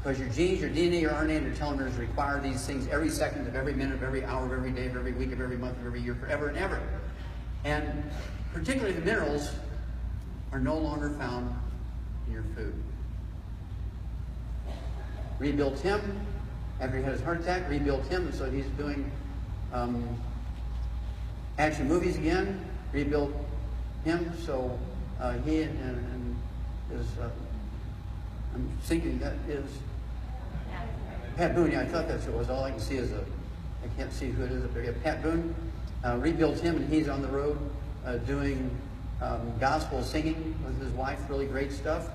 Because your genes, your DNA, your RNA, and your telomeres require these things every second of every minute of every hour of every day of every week of every month of every year, forever and ever. And particularly the minerals are no longer found in your food. Rebuilt him after he had his heart attack, rebuilt him, and so he's doing action movies again, rebuilt him, so he and his, I'm thinking that is Pat Boone. Yeah, I thought that's who it was. All I can see is I can't see who it is up there. Yeah, Pat Boone rebuilt him, and he's on the road doing gospel singing with his wife. Really great stuff.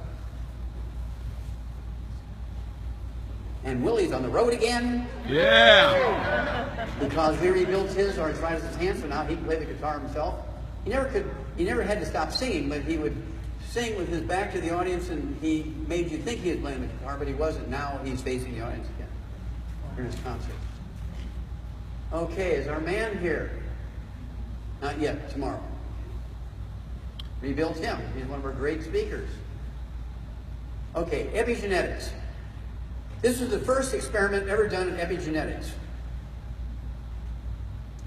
And Willie's on the road again. Yeah. Because we rebuilt his arthritis hand, so now he can play the guitar himself. He never had to stop singing, but he would sing with his back to the audience, and he made you think he was playing the guitar, but he wasn't. Now he's facing the audience again. in his concert. Okay, is our man here? Not yet, tomorrow. Rebuilt him. He's one of our great speakers. Okay, epigenetics. This is the first experiment ever done in epigenetics.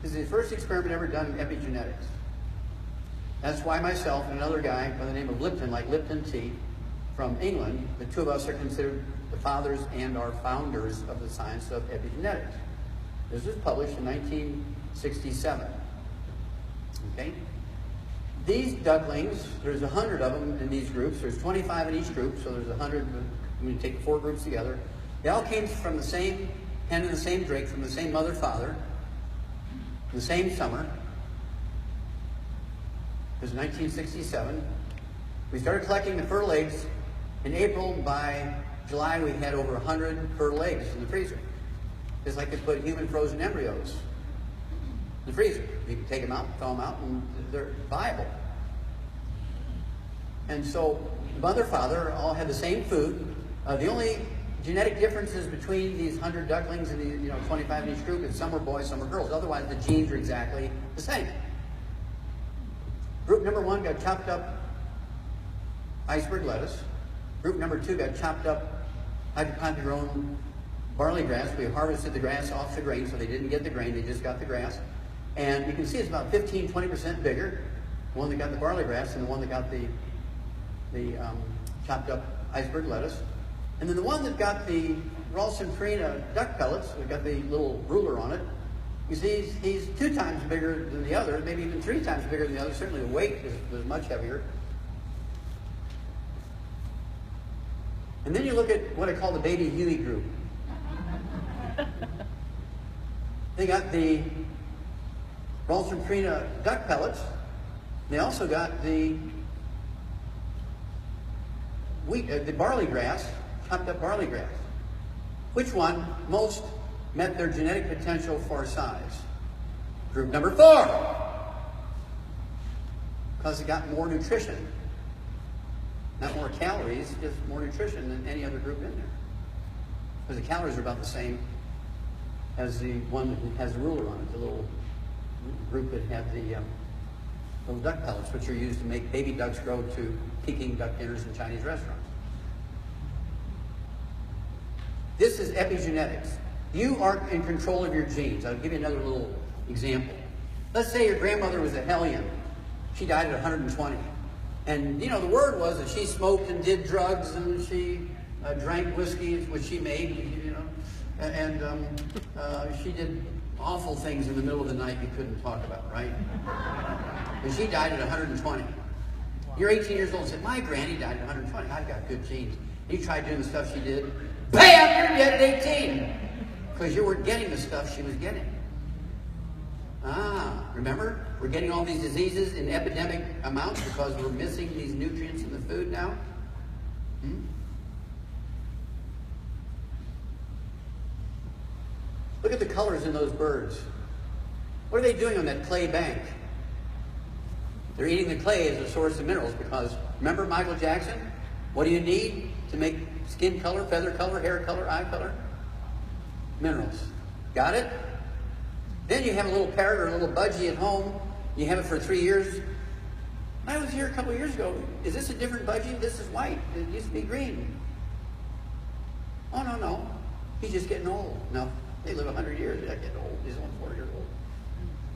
This is the first experiment ever done in epigenetics. That's why myself and another guy by the name of Lipton, like Lipton Tea, from England, the two of us are considered the fathers and our founders of the science of epigenetics. This was published in 1967. Okay? These ducklings, there's 100 of them in these groups. There's 25 in each group, so there's 100 when you take the 4 groups together. They all came from the same hen and the same drake, from the same mother-father, the same summer. It was 1967. We started collecting the fertile eggs in April. By July, we had over 100 fertile eggs in the freezer. It's like they put human frozen embryos in the freezer. You can take them out, thaw them out, and they're viable. And so the mother, father all had the same food. The only genetic differences between these 100 ducklings and the 25 in each group is some were boys, some were girls. Otherwise, the genes are exactly the same. Group number 1 got chopped up iceberg lettuce. Group number 2 got chopped up hydroponically grown barley grass. We harvested the grass off the grain, so they didn't get the grain, they just got the grass. And you can see it's about 15-20% bigger, the one that got the barley grass and the one that got the chopped up iceberg lettuce. And then the one that got the Ralston Purina duck pellets, we got the little ruler on it, you see he's 2 times bigger than the other, maybe even 3 times bigger than the other. Certainly the weight was much heavier. And then you look at what I call the baby Huey group. They got the Ralston Purina duck pellets. They also got the wheat, the barley grass, chopped up barley grass. Which one most met their genetic potential for size? Group number 4. Because it got more nutrition. Not more calories, just more nutrition than any other group in there. Because the calories are about the same as the one that has the ruler on it, the little group that had the little duck pellets, which are used to make baby ducks grow to Peking duck dinners in Chinese restaurants. This is epigenetics. You are in control of your genes. I'll give you another little example. Let's say your grandmother was a hellion. She died at 120. And, the word was that she smoked and did drugs and she drank whiskey, which she made, and she did awful things in the middle of the night you couldn't talk about, right? And she died at 120. You're 18 years old and said, my granny died at 120. I've got good genes. You tried doing the stuff she did. Bam! You're dead at 18. Because you weren't getting the stuff she was getting. Remember? We're getting all these diseases in epidemic amounts because we're missing these nutrients in the food now. Look at the colors in those birds. What are they doing on that clay bank? They're eating the clay as a source of minerals because, remember Michael Jackson? What do you need to make skin color, feather color, hair color, eye color? Minerals. Got it? Then you have a little parrot or a little budgie at home. You have it for 3 years. I was here a couple of years ago. Is this a different budgie? This is white. It used to be green. Oh, no. He's just getting old. No, they live 100 years. They're not getting old. He's only 4 years old.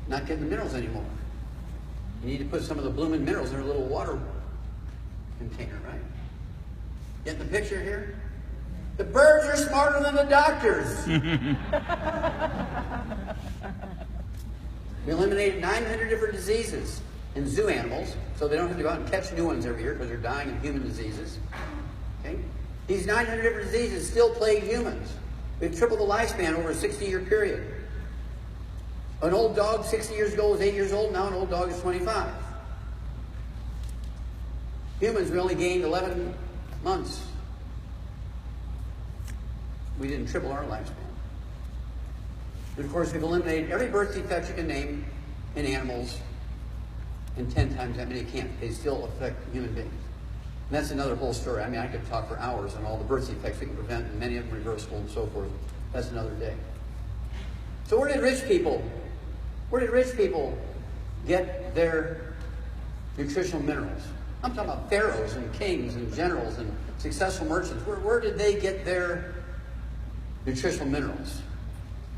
Not getting the minerals anymore. You need to put some of the blooming minerals in a little water container, right? Get the picture here? The birds are smarter than the doctors. We eliminated 900 different diseases in zoo animals, so they don't have to go out and catch new ones every year because they're dying of human diseases. Okay? These 900 different diseases still plague humans. We've tripled the lifespan over a 60-year period. An old dog 60 years ago was 8 years old, now an old dog is 25. Humans, we only gained 11 months. We didn't triple our lifespan. And of course, we've eliminated every birth defect you can name in animals, and 10 times that many can't. They still affect human beings. And that's another whole story. I mean, I could talk for hours on all the birth defects we can prevent, and many of them reversible and so forth. That's another day. So where did rich people get their nutritional minerals? I'm talking about pharaohs and kings and generals and successful merchants. Where did they get their nutritional minerals?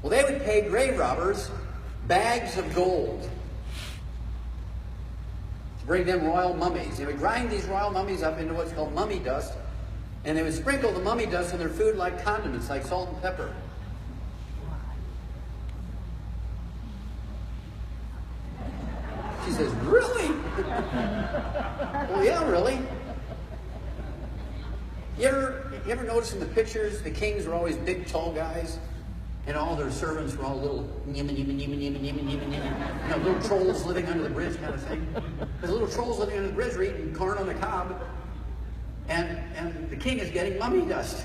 Well, they would pay grave robbers bags of gold to bring them royal mummies. They would grind these royal mummies up into what's called mummy dust, and they would sprinkle the mummy dust on their food like condiments, like salt and pepper. She says, really? Well, yeah, really. You ever notice in the pictures, the kings were always big, tall guys, and all their servants were all little, little trolls living under the bridge kind of thing. Because little trolls living under the bridge were eating corn on the cob, and the king is getting mummy dust.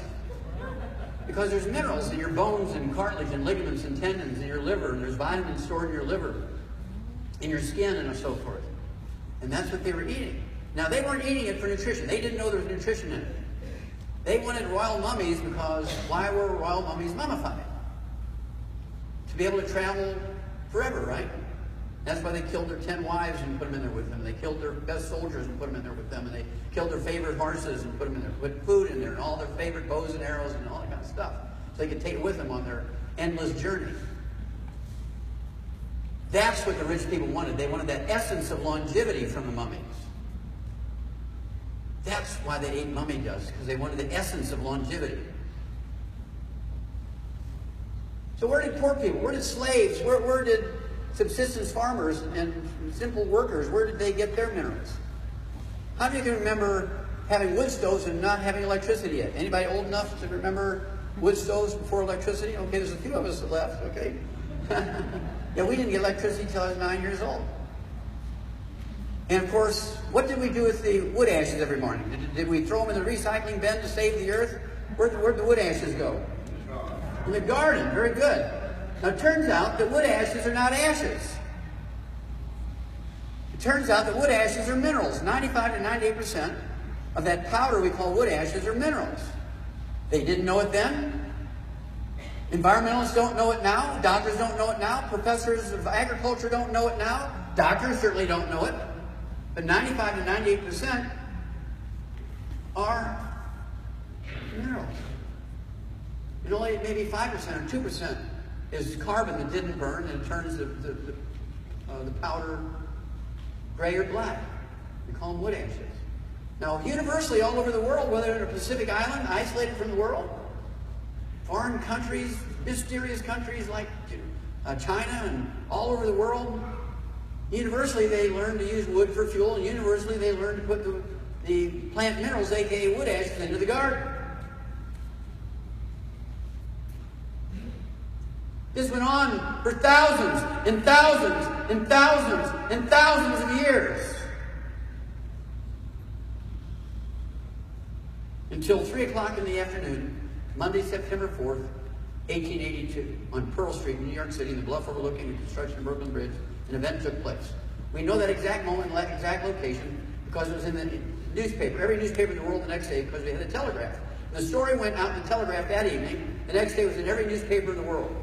Because there's minerals in your bones and cartilage and ligaments and tendons in your liver, and there's vitamins stored in your liver, in your skin, and so forth. And that's what they were eating. Now, they weren't eating it for nutrition. They didn't know there was nutrition in it. They wanted royal mummies because why were royal mummies mummified? To be able to travel forever, right? That's why they killed their 10 wives and put them in there with them. They killed their best soldiers and put them in there with them. And they killed their favorite horses and put them in there. Put food in there and all their favorite bows and arrows and all that kind of stuff. So they could take it with them on their endless journey. That's what the rich people wanted. They wanted that essence of longevity from the mummies. That's why they ate mummy dust, because they wanted the essence of longevity. So where did poor people, where did slaves, where did subsistence farmers and simple workers, where did they get their minerals? How many of you remember having wood stoves and not having electricity yet? Anybody old enough to remember wood stoves before electricity? Okay, there's a few of us left, okay. Yeah, we didn't get electricity until I was 9 years old. And of course, what did we do with the wood ashes every morning? Did we throw them in the recycling bin to save the earth? Where'd the wood ashes go? In the garden. Very good. Now, it turns out that wood ashes are not ashes. It turns out that wood ashes are minerals. 95 to 98% of that powder we call wood ashes are minerals. They didn't know it then. Environmentalists don't know it now. Doctors don't know it now. Professors of agriculture don't know it now. Doctors certainly don't know it. But 95 to 98% are minerals. And only maybe 5% or 2% is carbon that didn't burn and turns the powder gray or black. We call them wood ashes. Now, universally all over the world, whether in a Pacific island, isolated from the world, foreign countries, mysterious countries like China and all over the world, universally they learned to use wood for fuel, and universally they learned to put the plant minerals, aka wood ashes, into the garden. This went on for thousands and thousands and thousands and thousands of years. Until 3 o'clock in the afternoon, Monday, September 4th, 1882, on Pearl Street in New York City, in the bluff overlooking the construction of Brooklyn Bridge, an event took place. We know that exact moment, exact location, because it was in the newspaper, every newspaper in the world the next day, because we had a telegraph. And the story went out in the telegraph that evening. The next day it was in every newspaper in the world.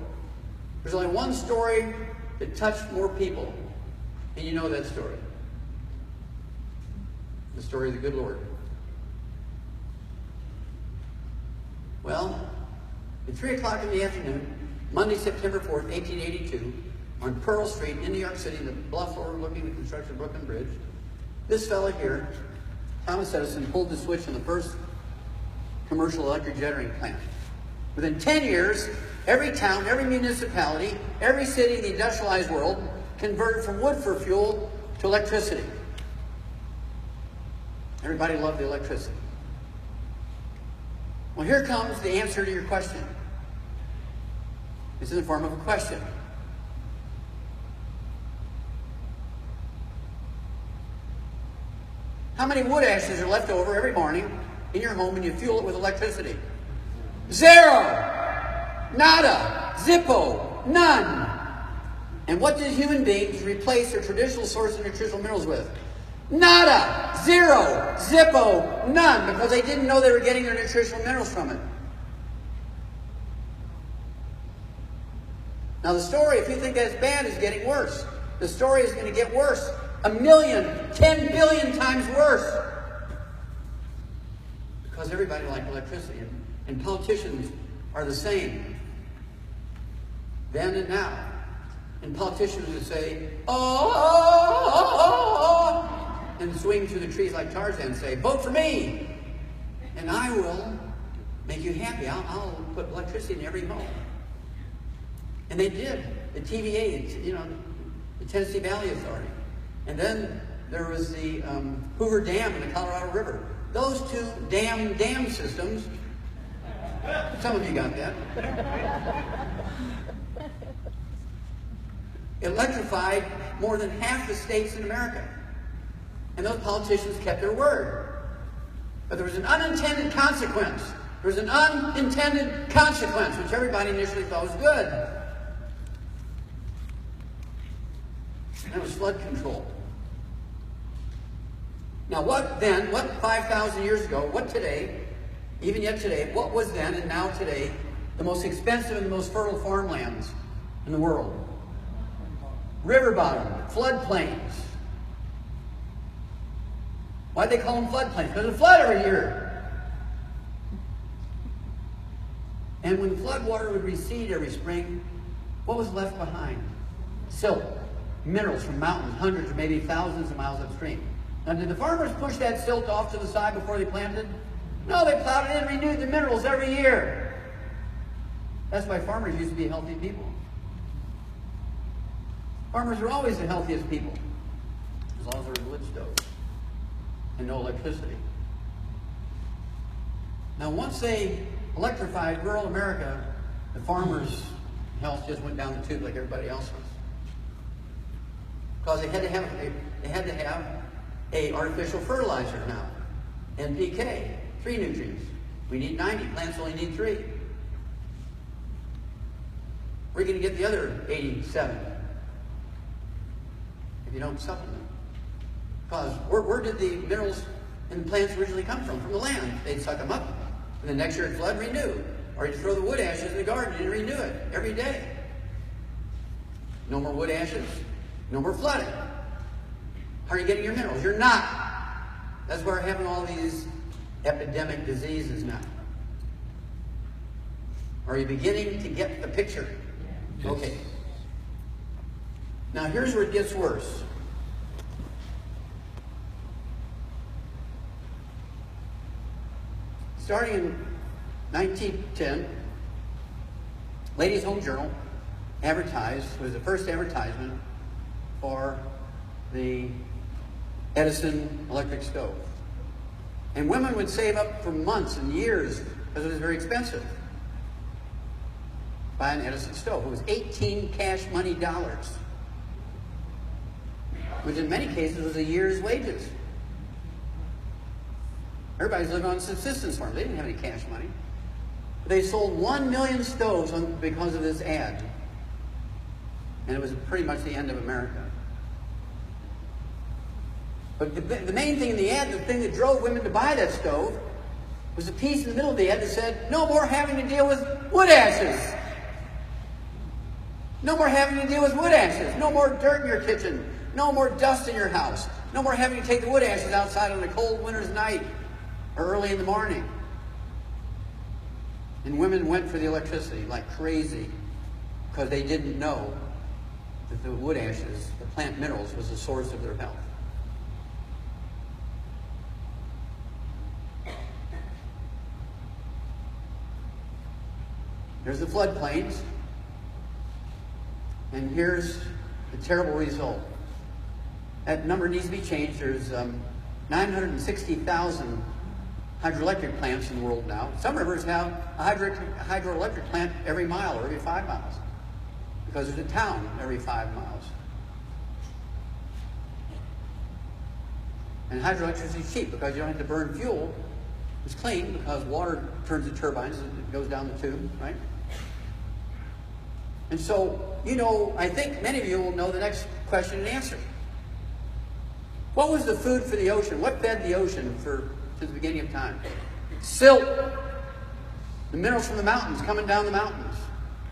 There's only one story that touched more people, and you know that story. The story of the good Lord. Well, at 3 o'clock in the afternoon, Monday, September 4th, 1882, on Pearl Street in New York City, the bluff overlooking the construction of Brooklyn Bridge, this fellow here, Thomas Edison, pulled the switch on the first commercial electric generating plant. Within 10 years, every town, every municipality, every city in the industrialized world converted from wood for fuel to electricity. Everybody loved the electricity. Well, here comes the answer to your question. It's in the form of a question. How many wood ashes are left over every morning in your home when you fuel it with electricity? 0! Nada! Zippo! None! And what did human beings replace their traditional source of nutritional minerals with? Nada! 0! Zippo! None! Because they didn't know they were getting their nutritional minerals from it. Now the story, if you think that's bad, is getting worse. The story is going to get worse. 1 million, 10 billion times worse. Because everybody likes electricity, and politicians are the same then and now. And politicians would say, oh, oh, oh, oh, and swing through the trees like Tarzan and say, vote for me, and I will make you happy. I'll put electricity in every home. And they did. The TVA, the Tennessee Valley Authority. And then there was the Hoover Dam in the Colorado River. Those two dam systems, some of you got that, electrified more than half the states in America. And those politicians kept their word. But there was an unintended consequence. There was an unintended consequence, which everybody initially thought was good. And it was flood control. Now what 5,000 years ago, what today, even yet today, what was then and now today the most expensive and the most fertile farmlands in the world? River bottom, floodplains. Why'd they call them floodplains? Because it flood every year. And when flood water would recede every spring, what was left behind? Silt, minerals from mountains, hundreds or maybe thousands of miles upstream. Now, did the farmers push that silt off to the side before they planted? No, they plowed it in and renewed the minerals every year. That's why farmers used to be healthy people. Farmers are always the healthiest people, as long as there are wood stoves and no electricity. Now, once they electrified rural America, the farmers' health just went down the tube like everybody else's. Because they had to have a artificial fertilizer now, NPK, 3 nutrients. We need 90, plants only need 3. Where are you going to get the other 87 if you don't supplement? Because where did the minerals in the plants originally come from? From the land. They'd suck them up, and the next year it flood, renew. Or you'd throw the wood ashes in the garden and renew it every day. No more wood ashes, no more flooding. How are you getting your minerals? You're not. That's why we're having all these epidemic diseases now. Are you beginning to get the picture? Yes. Okay. Now here's where it gets worse. Starting in 1910, Ladies' Home Journal advertised, it was the first advertisement for the Edison electric stove. And women would save up for months and years, because it was very expensive, buy an Edison stove. It was 18 cash money dollars, which in many cases was a year's wages. Everybody's living on subsistence farms. They didn't have any cash money. They sold 1 million stoves because of this ad. And it was pretty much the end of America. But the main thing in the ad, the thing that drove women to buy that stove, was a piece in the middle of the ad that said, no more having to deal with wood ashes. No more having to deal with wood ashes. No more dirt in your kitchen. No more dust in your house. No more having to take the wood ashes outside on a cold winter's night or early in the morning. And women went for the electricity like crazy because they didn't know that the wood ashes, the plant minerals, was the source of their health. There's the floodplains, and here's the terrible result. That number needs to be changed. There's 960,000 hydroelectric plants in the world now. Some rivers have a hydroelectric plant every mile or every 5 miles, because there's a town every 5 miles. And hydroelectricity is cheap because you don't have to burn fuel. It's clean because water turns the turbines and it goes down the tube, right? And so, I think many of you will know the next question and answer. What was the food for the ocean? What fed the ocean since the beginning of time? Silt. The minerals from the mountains coming down the mountains.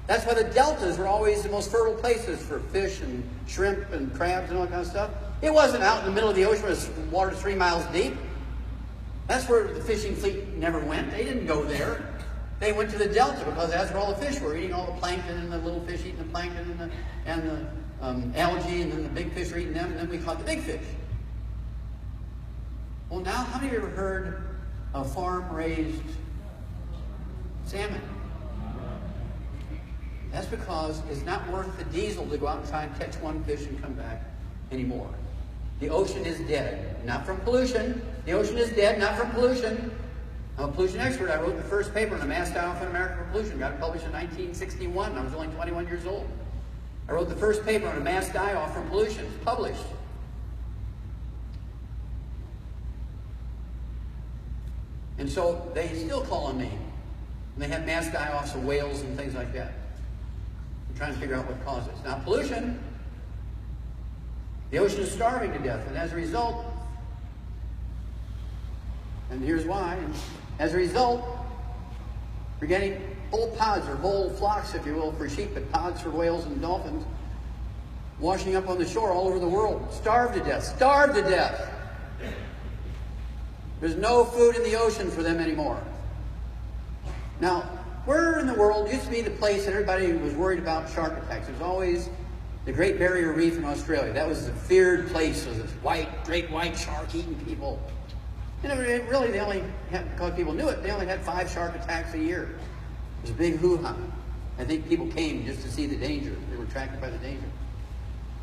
That's why the deltas were always the most fertile places for fish and shrimp and crabs and all that kind of stuff. It wasn't out in the middle of the ocean where the water's 3 miles deep. That's where the fishing fleet never went. They didn't go there. They went to the delta because that's where all the fish were, eating all the plankton, and the little fish eating the plankton, and the algae, and then the big fish were eating them, and then we caught the big fish. Well, now, how many of you ever heard of farm-raised salmon? That's because it's not worth the diesel to go out and try and catch one fish and come back anymore. The ocean is dead, not from pollution. The ocean is dead, not from pollution. I'm a pollution expert. I wrote the first paper on the mass die-off in America for pollution. Got it published in 1961. I was only 21 years old. I wrote the first paper on a mass die-off from pollution. It's published. And so they still call on me. And they have mass die-offs of whales and things like that. I'm trying to figure out what causes it. It's not pollution. The ocean is starving to death. And as a result, and here's why, as a result, we're getting whole pods, or whole flocks, if you will, for sheep, but pods for whales and dolphins, washing up on the shore all over the world. Starved to death. Starved to death. There's no food in the ocean for them anymore. Now, where in the world used to be the place that everybody was worried about shark attacks? There's always the Great Barrier Reef in Australia. That was the feared place of this great white shark eating people. And really, they only had, because people knew it, they only had 5 shark attacks a year. It was a big hoo-ha. I think people came just to see the danger. They were attracted by the danger.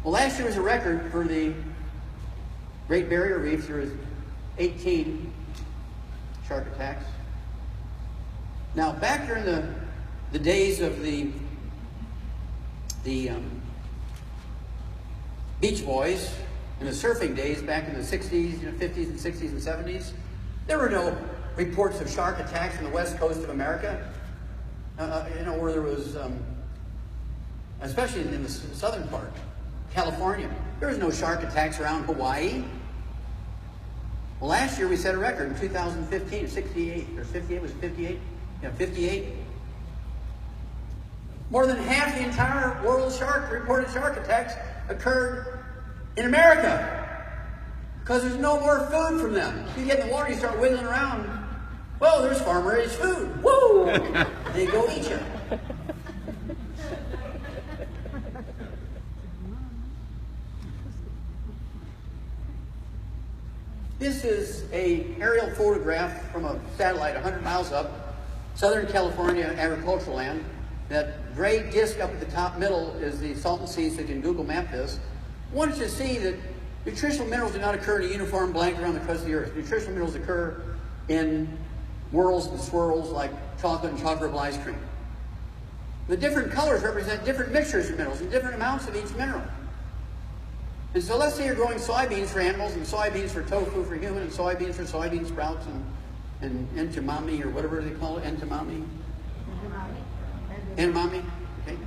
Well, last year was a record for the Great Barrier Reef. There was 18 shark attacks. Now, back during the days of the Beach Boys and the surfing days back in the 60s, 50s and 60s and 70s, there were no reports of shark attacks on the west coast of America. Where there was, especially in the southern part, California, there was no shark attacks around Hawaii. Well, last year we set a record in 2015, 68, or 58, was it 58? Yeah, 58. More than half the entire world's reported shark attacks occurred in America because there's no more food from them. You get in the water, you start wiggling around. Well, there's farm-raised food. Woo! They go eat you. This is an aerial photograph from a satellite 100 miles up, Southern California agricultural land. That gray disc up at the top middle is the Salton Sea, so you can Google map this. I want you to see that nutritional minerals do not occur in a uniform blanket around the crust of the earth. Nutritional minerals occur in whirls and swirls like chocolate and chocolate ice cream. The different colors represent different mixtures of minerals and different amounts of each mineral. And so let's say you're growing soybeans for animals and soybeans for tofu for human and soybeans for soybean sprouts and entomami or whatever they call it, entomami? Entomami, okay.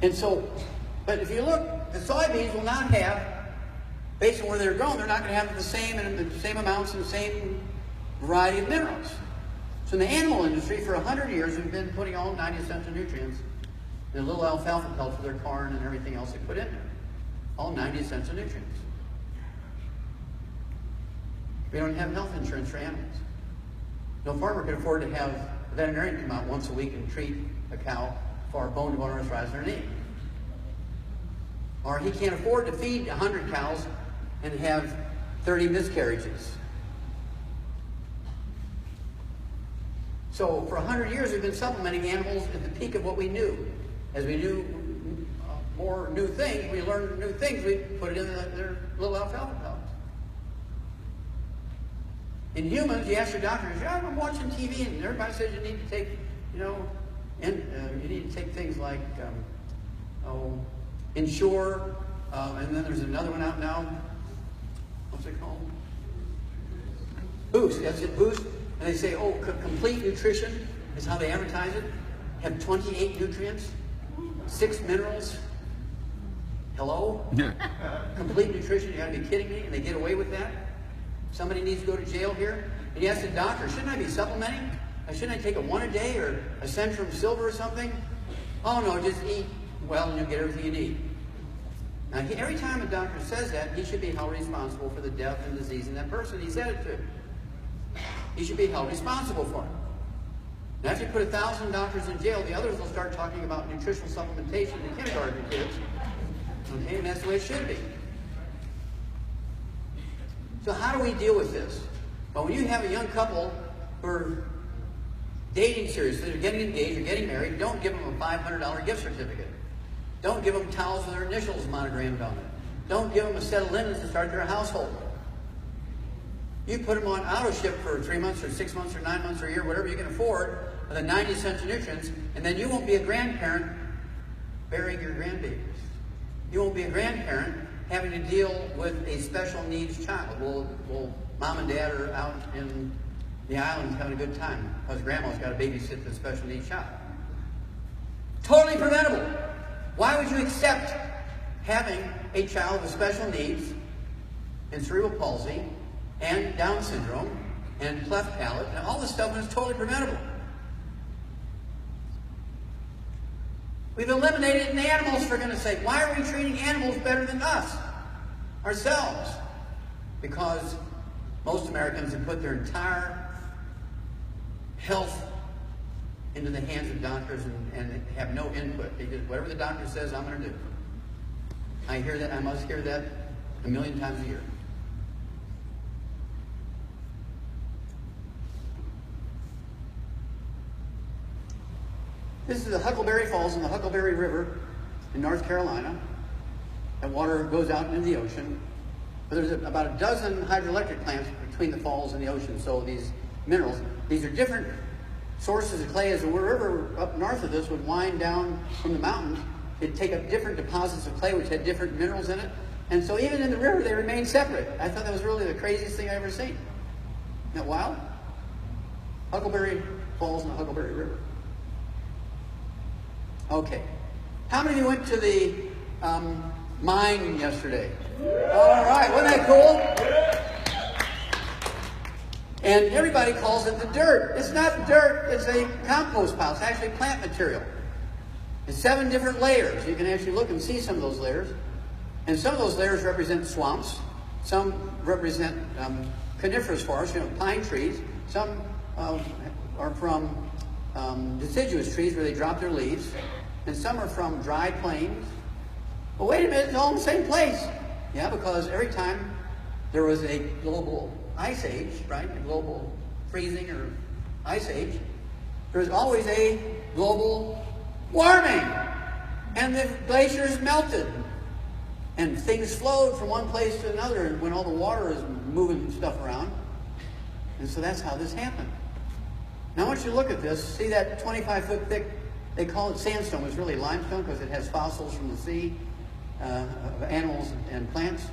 And so, but if you look, the soybeans will not have, based on where they're grown, they're not going to have the same amounts and the same variety of minerals. So in the animal industry, for 100 years, we've been putting all 90 essential nutrients in a little alfalfa pellet for their corn and everything else they put in there. All 90 essential nutrients. We don't have health insurance for animals. No farmer can afford to have a veterinarian come out once a week and treat a cow for bone-to-bone arthritis in her knee. Or he can't afford to feed 100 cows and have 30 miscarriages. So for 100 years, we've been supplementing animals at the peak of what we knew. As we knew more new things, we learned new things, we put it in their little alfalfa pellets. In humans, you ask your doctor, I'm watching TV, and everybody says you need to take, you need to take things like, Ensure, and then there's another one out now. What's it called? Boost. That's it, Boost. And they say, complete nutrition is how they advertise it. Have 28 nutrients, 6 minerals. Hello? Complete nutrition, you gotta be kidding me? And they get away with that? Somebody needs to go to jail here? And you ask the doctor, shouldn't I be supplementing? Shouldn't I take a 1 a day or a Centrum Silver or something? Oh no, just eat well and you'll get everything you need. Now, every time a doctor says that, he should be held responsible for the death and disease in that person he said it to. He should be held responsible for it. Now, if you put 1,000 doctors in jail, the others will start talking about nutritional supplementation to kindergarten kids. Okay, and that's the way it should be. So how do we deal with this? Well, when you have a young couple who are dating seriously, they're getting engaged or getting married, don't give them a $500 gift certificate. Don't give them towels with their initials monogrammed on it. Don't give them a set of linens to start their household. You put them on auto ship for 3 months or 6 months or 9 months or a year, whatever you can afford, with a 90 cent nutrients, and then you won't be a grandparent burying your grandbabies. You won't be a grandparent having to deal with a special needs child. Well, mom and dad are out in the islands having a good time because grandma's got to babysit the special needs child. Totally preventable. Why would you accept having a child with special needs and cerebral palsy and Down syndrome and cleft palate and all this stuff when it's totally preventable? We've eliminated it in animals, for goodness sake. Why are we treating animals better than us, ourselves? Because most Americans have put their entire health into the hands of doctors and have no input. They just, whatever the doctor says, I'm going to do. I hear that, I must hear that 1,000,000 times a year. This is the Huckleberry Falls in the Huckleberry River in North Carolina. That water goes out into the ocean. But there's about a dozen hydroelectric plants between the falls and the ocean. So these minerals, these are different sources of clay. As the river up north of this would wind down from the mountains, it'd take up different deposits of clay which had different minerals in it. And so even in the river, they remain separate. I thought that was really the craziest thing I've ever seen. Isn't that wild? Huckleberry Falls in the Huckleberry River. Okay. How many of you went to the mine yesterday? All right. Wasn't that cool? And everybody calls it the dirt. It's not dirt. It's a compost pile. It's actually plant material. It's 7 different layers. You can actually look and see some of those layers. And some of those layers represent swamps. Some represent coniferous forests, pine trees. Some are from deciduous trees where they drop their leaves. And some are from dry plains. But wait a minute, it's all in the same place. Yeah, because every time there was a global ice age, right, a global freezing or ice age, there was always a global warming. And the glaciers melted. And things flowed from one place to another when all the water is moving stuff around. And so that's how this happened. Now I want you to look at this. See that 25-foot thick, they call it sandstone. It's really limestone because it has fossils from the sea of animals and plants.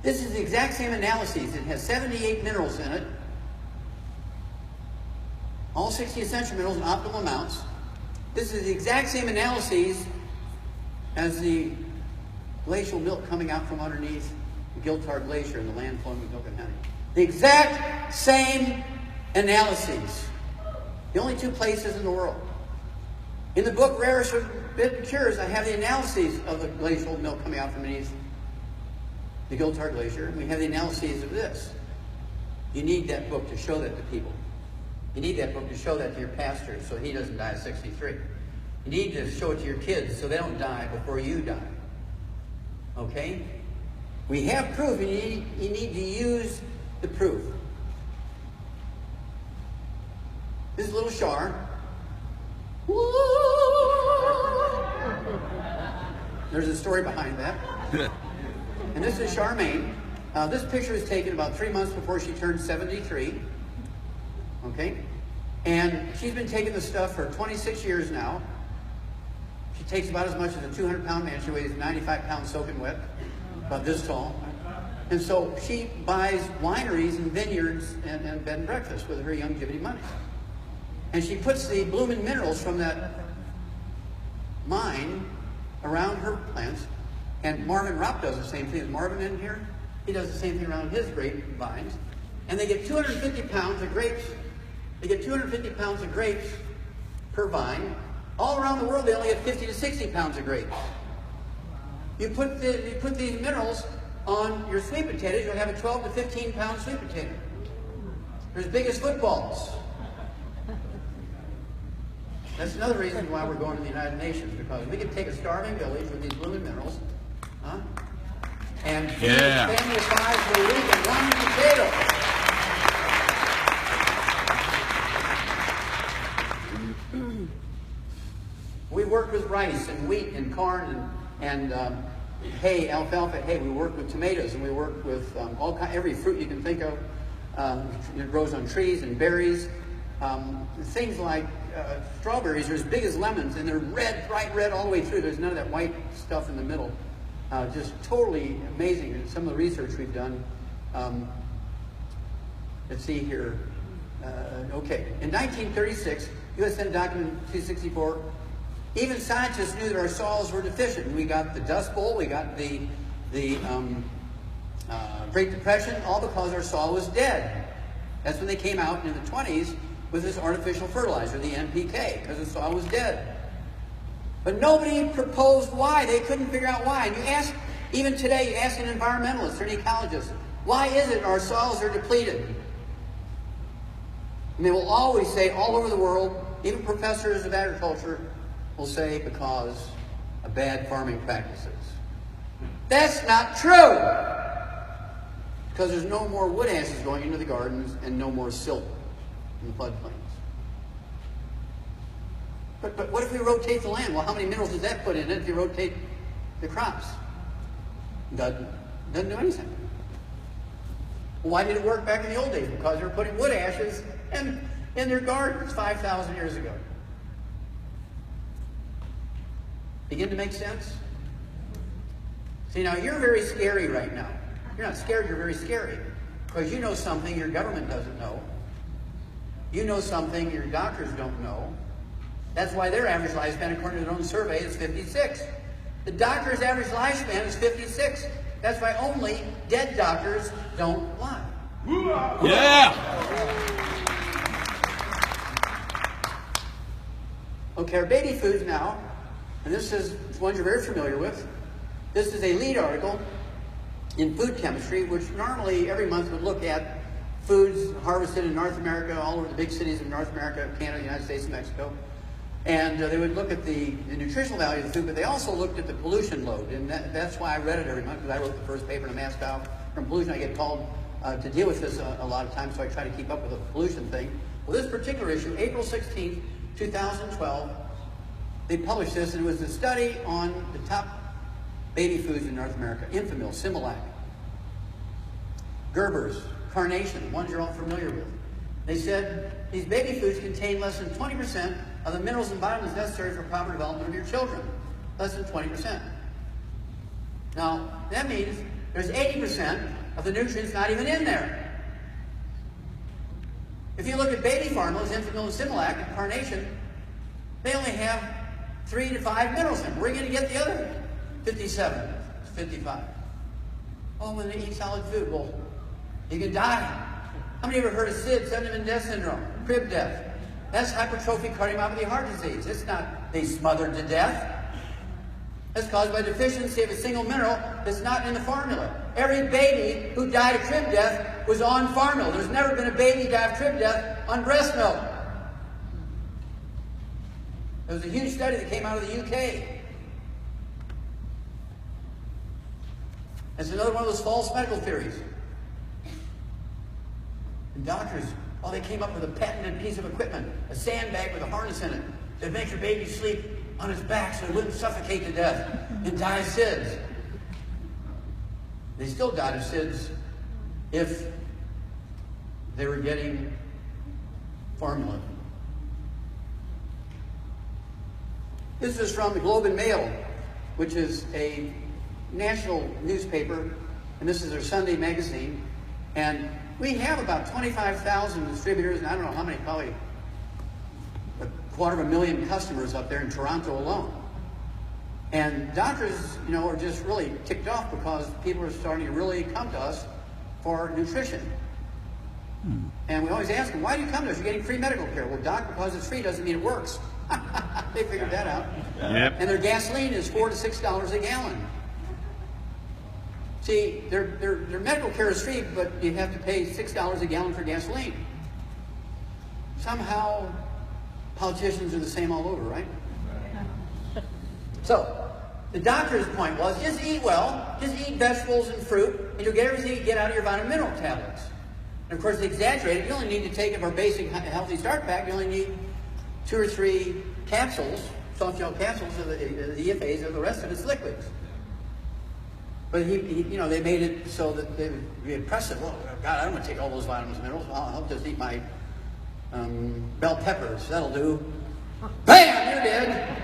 This is the exact same analyses. It has 78 minerals in it. All 60 essential minerals in optimal amounts. This is the exact same analyses as the glacial milk coming out from underneath the Giltar Glacier and the land flowing with milk and honey. The exact same analyses. The only 2 places in the world. In the book Rarest Forbidden Cures, I have the analyses of the glacial milk coming out from beneath the Giltar Glacier. We have the analyses of this. You need that book to show that to people. You need that book to show that to your pastor so he doesn't die at 63. You need to show it to your kids so they don't die before you die. Okay? We have proof, and you need to use the proof. This little Shar. There's a story behind that. And this is Charmaine. This picture was taken about 3 months before she turned 73. Okay? And she's been taking this stuff for 26 years now. She takes about as much as a 200-pound man. She weighs 95 pounds soaking wet, about this tall. And so she buys wineries and vineyards and bed and breakfast with her Youngevity money. And she puts the blooming minerals from that mine around her plants. And Marvin Ropp does the same thing. Is Marvin in here? He does the same thing around his grapevines. And they get 250 pounds of grapes. They get 250 pounds of grapes per vine. All around the world, they only get 50 to 60 pounds of grapes. You put these minerals on your sweet potatoes, you'll have a 12 to 15 pound sweet potato. They're as big as footballs. That's another reason why we're going to the United Nations, because we can take a starving village with these blooming minerals, and feed a family of 5 for a week and 1 potato. We work with rice and wheat and corn and hay, alfalfa hay. We work with tomatoes, and we work with every fruit you can think of. It grows on trees and berries. Things like strawberries are as big as lemons, and they're red, bright red all the way through. There's none of that white stuff in the middle. Just totally amazing. And some of the research we've done. Let's see here. Okay, in 1936, U.S. Senate document 264. Even scientists knew that our soils were deficient. We got the Dust Bowl, we got the Great Depression, all because our soil was dead. That's when they came out in the 20s with this artificial fertilizer, the NPK, because the soil was dead. But nobody proposed why. They couldn't figure out why. And you ask, even today, you ask an environmentalist or an ecologist, why is it our soils are depleted? And they will always say, all over the world, even professors of agriculture will say, because of bad farming practices. That's not true! Because there's no more wood ashes going into the gardens and no more silt in the floodplains. But what if we rotate the land? Well, how many minerals does that put in it if you rotate the crops? Doesn't do anything. Well, why did it work back in the old days? Because they were putting wood ashes in their gardens 5,000 years ago. Begin to make sense? See, now you're very scary right now. You're not scared, you're very scary. Because you know something your government doesn't know. You know something your doctors don't know. That's why their average lifespan, according to their own survey, is 56. The doctor's average lifespan is 56. That's why only dead doctors don't lie. Yeah! Okay, our baby foods now, and this is one you're very familiar with. This is a lead article in Food Chemistry, which normally every month would look at foods harvested in North America, all over the big cities of North America, Canada, the United States, and Mexico. And they would look at the nutritional value of the food, but they also looked at the pollution load. And that's why I read it every month, because I wrote the first paper in a mass file from pollution. I get called to deal with this a lot of times, so I try to keep up with the pollution thing. Well, this particular issue, April 16th, 2012, they published this, and it was a study on the top baby foods in North America. Enfamil, Similac, Gerber's, Carnation, ones you're all familiar with. They said these baby foods contain less than 20% of the minerals and vitamins necessary for proper development of your children. Less than 20%. Now, that means there's 80% of the nutrients not even in there. If you look at baby formulas, Enfamil and Similac and Carnation, they only have 3 to 5 minerals in them. Where are you going to get the other 57, 55? Oh, when they eat solid food, well, you can die. How many of you ever heard of SID, sudden infant death syndrome, crib death? That's hypertrophic cardiomyopathy heart disease. It's not they smothered to death. That's caused by deficiency of a single mineral that's not in the formula. Every baby who died of crib death was on formula. There's never been a baby die of crib death on breast milk. There was a huge study that came out of the UK. It's another one of those false medical theories. And doctors, oh, they came up with a patented piece of equipment, a sandbag with a harness in it, that makes your baby sleep on his back so he wouldn't suffocate to death and die of SIDS. They still died of SIDS if they were getting formula. This is from the Globe and Mail, which is a national newspaper, and this is their Sunday magazine. And we have about 25,000 distributors, and I don't know how many, probably 250,000 customers up there in Toronto alone. And doctors, are just really ticked off because people are starting to really come to us for nutrition. And we always ask them, why do you come to us? You're getting free medical care. Well, doc, because it's free doesn't mean it works. They figured that out. Yep. And their gasoline is $4 to $6 a gallon. See, their medical care is free, but you have to pay $6 a gallon for gasoline. Somehow, politicians are the same all over, right? So, the doctor's point was, just eat well, just eat vegetables and fruit, and you'll get everything you get out of your vitamin mineral tablets. And of course, they exaggerated. You only need to take, of our basic healthy start pack, you only need 2 or 3 capsules, soft gel capsules of the EFAs, and the rest of it's liquids. But they made it so that they would be impressive. Oh, God, I don't want to take all those vitamins and minerals. I'll just eat my bell peppers. That'll do. Bam! You're dead.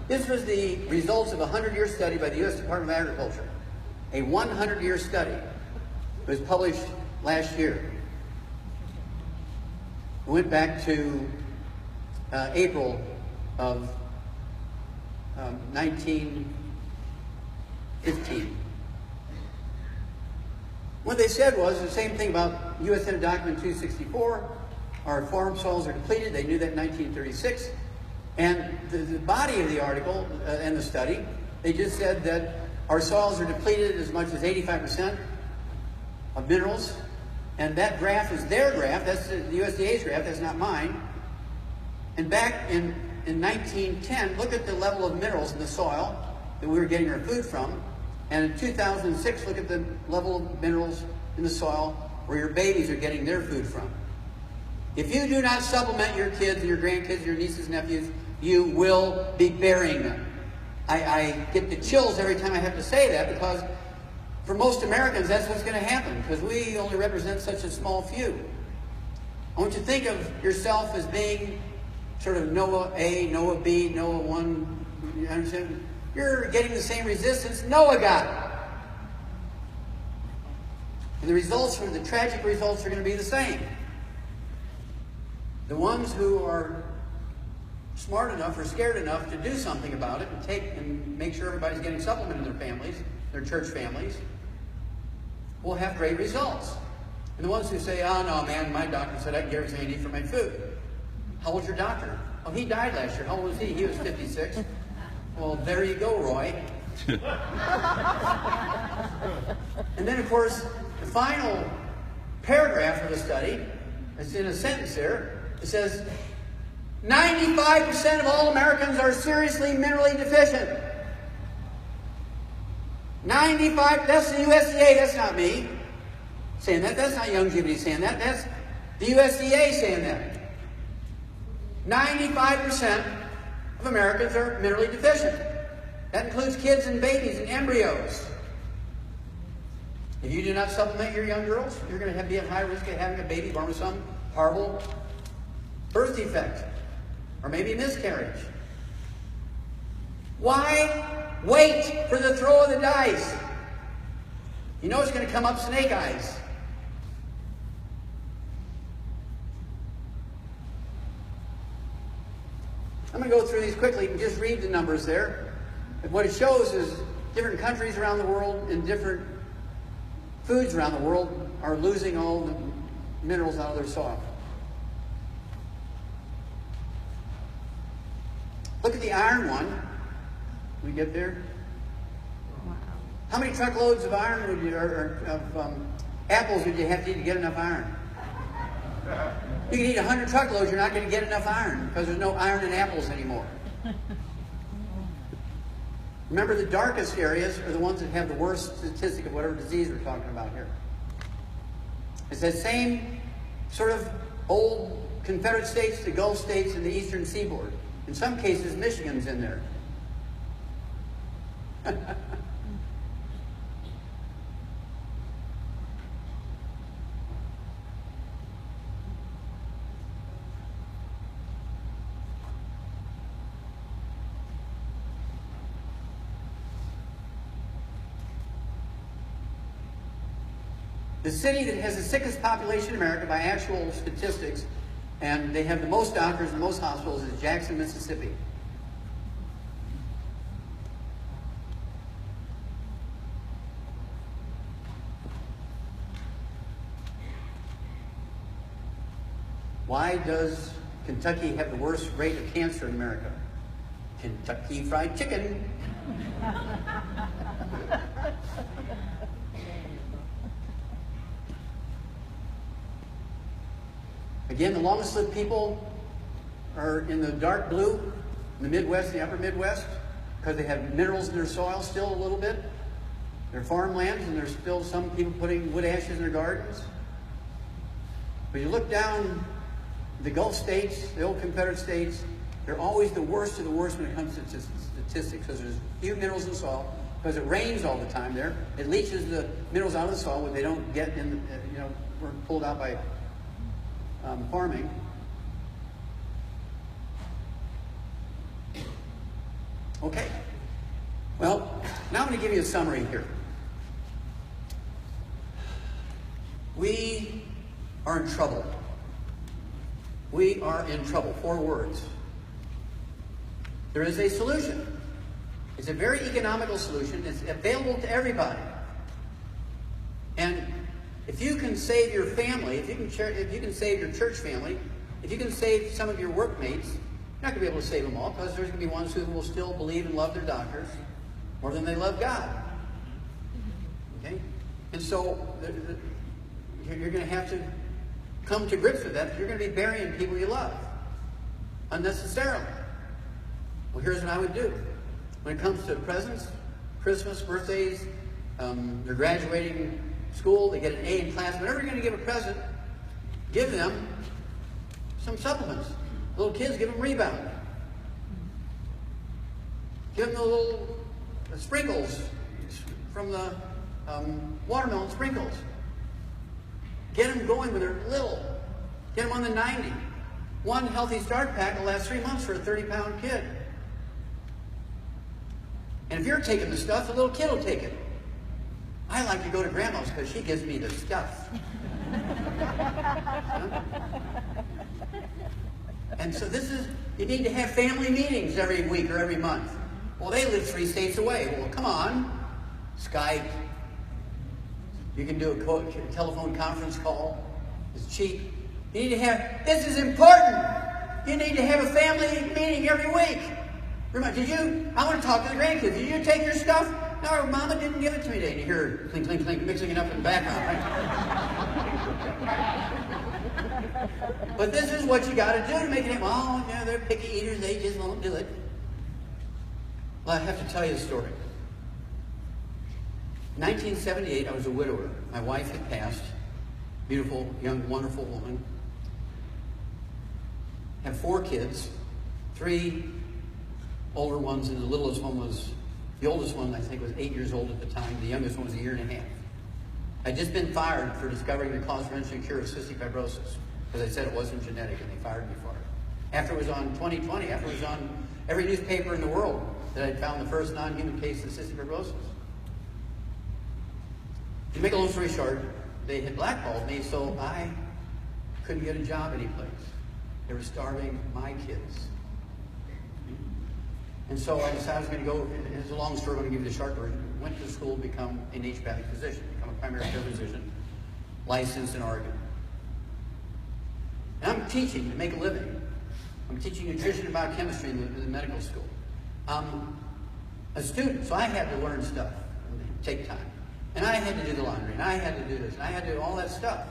This was the results of a 100-year study by the U.S. Department of Agriculture. A 100-year study. It was published last year. It went back to April of 1915. What they said was the same thing about U.S. Senate Document 264. Our farm soils are depleted. They knew that in 1936. And the body of the article and the study, they just said that our soils are depleted as much as 85% of minerals. And that graph is their graph. That's the USDA's graph. That's not mine. And back in 1910, look at the level of minerals in the soil that we were getting our food from. And in 2006, look at the level of minerals in the soil where your babies are getting their food from. If you do not supplement your kids and your grandkids, your nieces and nephews, you will be burying them. I get the chills every time I have to say that, because for most Americans, that's what's going to happen, because we only represent such a small few. I want you to think of yourself as being sort of Noah A, Noah B, Noah 1. You understand? You're getting the same resistance Noah got. And the results, the tragic results, are going to be the same. The ones who are smart enough or scared enough to do something about it and make sure everybody's getting supplement in their families, their church families, will have great results. And the ones who say, oh no man, my doctor said I can get everything I need for my food. How old's your doctor? Oh, he died last year. How old was he? He was 56. Well, there you go, Roy. And then, of course, the final paragraph of the study, it's in a sentence there, it says, 95% of all Americans are seriously minerally deficient. 95, that's the USDA, that's not me saying that. That's not Youngevity saying that. That's the USDA saying that. 95% of Americans are minerally deficient. That includes kids and babies and embryos. If you do not supplement your young girls, you're going to be at high risk of having a baby born with some horrible birth defect, or maybe miscarriage. Why wait for the throw of the dice? You know it's going to come up snake eyes. I'm going to go through these quickly and just read the numbers there. And what it shows is different countries around the world and different foods around the world are losing all the minerals out of their soil. Look at the iron one. We get there? Wow. How many truckloads of iron would you, or apples would you have to eat to get enough iron? You can eat 100 truckloads, you're not going to get enough iron because there's no iron in apples anymore. Remember, the darkest areas are the ones that have the worst statistic of whatever disease we're talking about here. It's that same sort of old Confederate states, the Gulf states, and the eastern seaboard. In some cases, Michigan's in there. The city that has the sickest population in America by actual statistics, and they have the most doctors and the most hospitals, is Jackson, Mississippi. Why does Kentucky have the worst rate of cancer in America? Kentucky Fried Chicken. Again, the longest lived people are in the dark blue, in the Midwest, the upper Midwest, because they have minerals in their soil still a little bit. They're farmlands, and there's still some people putting wood ashes in their gardens. But you look down the Gulf states, the old Confederate states, they're always the worst of the worst when it comes to statistics, because there's few minerals in the soil, because it rains all the time there. It leaches the minerals out of the soil, what they don't get in, were pulled out by farming. Okay. Well, now I'm going to give you a summary here. We are in trouble. We are in trouble. 4 words. There is a solution. It's a very economical solution. It's available to everybody. And if you can save your family, if you can save your church family, if you can save some of your workmates, you're not going to be able to save them all, because there's going to be ones who will still believe and love their doctors more than they love God. Okay? And so you're going to have to come to grips with that. You're going to be burying people you love unnecessarily. Well, here's what I would do. When it comes to presents, Christmas, birthdays, they're graduating school, they get an A in class, whenever you're going to give a present, give them some supplements. Little kids, give them Rebound. Give them the little sprinkles from the watermelon sprinkles. Get them going when they're little. Get them on the 90. One healthy start pack will last 3 months for a 30-pound kid. And if you're taking the stuff, the little kid will take it. I like to go to Grandma's because she gives me the stuff. And so you need to have family meetings every week or every month. Well, they live 3 states away. Well, come on. Skype. You can do a telephone conference call. It's cheap. You need to have, this is important. You need to have a family meeting every week. I want to talk to the grandkids. Did you take your stuff? No, Mama didn't give it to me today. And you hear clink, clink, clink, mixing it up in the background, right? But this is what you got to do to make it. Oh, yeah, they're picky eaters. They just won't do it. Well, I have to tell you a story. In 1978, I was a widower. My wife had passed. Beautiful, young, wonderful woman. Had 4 kids. 3 older ones, and the littlest one was, the oldest one I think was 8 years old at the time. The youngest one was 1.5 years. I'd just been fired for discovering the cause, prevention, and cure of cystic fibrosis, because I said it wasn't genetic, and they fired me for it. After it was on 2020, after it was on every newspaper in the world that I'd found the first non-human case of cystic fibrosis. To make a long story short, they had blackballed me, so I couldn't get a job anyplace. They were starving my kids. And so I decided I was going to go, it's a long story, I'm going to give you the short version. Went to school to become a naturopathic physician, become a primary care physician, licensed in Oregon. And I'm teaching to make a living. I'm teaching nutrition and biochemistry in the medical school. I'm a student, so I had to learn stuff and take time. And I had to do the laundry, and I had to do this, and I had to do all that stuff.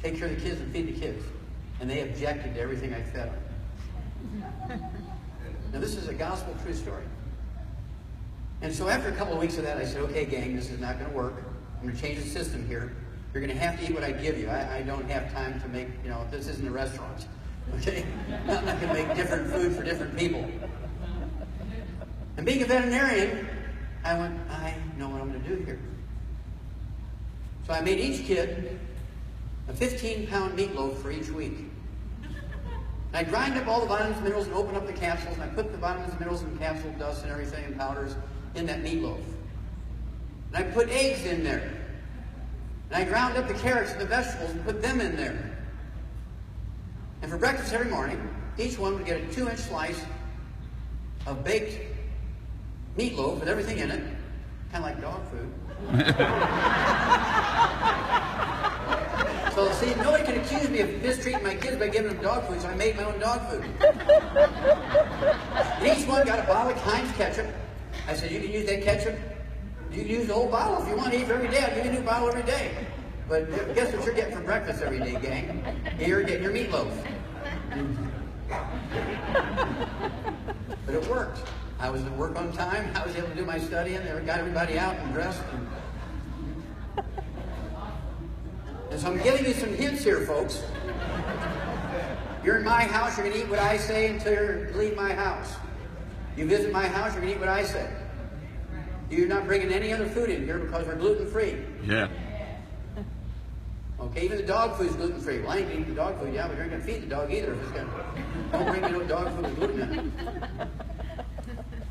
Take care of the kids and feed the kids. And they objected to everything I fed them. Now, this is a gospel true story. And so after a couple of weeks of that, I said, okay, gang, this is not going to work. I'm going to change the system here. You're going to have to eat what I give you. I don't have time to make, this isn't a restaurant. Okay? I'm not going to make different food for different people. And being a veterinarian, I went, I know what I'm going to do here. So I made each kid a 15-pound meatloaf for each week. And I grind up all the vitamins, minerals, and open up the capsules, and I put the vitamins, minerals, and capsule dust and everything and powders in that meatloaf. And I put eggs in there. And I ground up the carrots and the vegetables and put them in there. And for breakfast every morning, each one would get a 2-inch slice of baked meatloaf with everything in it, kind of like dog food. So So see, nobody can accuse me of mistreating my kids by giving them dog food, so I made my own dog food. And each one got a bottle of Heinz ketchup. I said, you can use that ketchup. You can use the whole bottle if you want to eat for every day. I'll give you a new bottle every day. But guess what you're getting for breakfast every day, gang? You're getting your meatloaf. But it worked. I was at work on time. I was able to do my studying. They got everybody out and dressed. And so I'm giving you some hints here, folks. You're in my house, you're going to eat what I say until you leave my house. You visit my house, you're going to eat what I say. You're not bringing any other food in here because we're gluten-free. Yeah. Okay, even the dog food is gluten-free. Well, I ain't eating the dog food, yeah, but you're not going to feed the dog either. If it's gonna, don't bring me no dog food with gluten in it.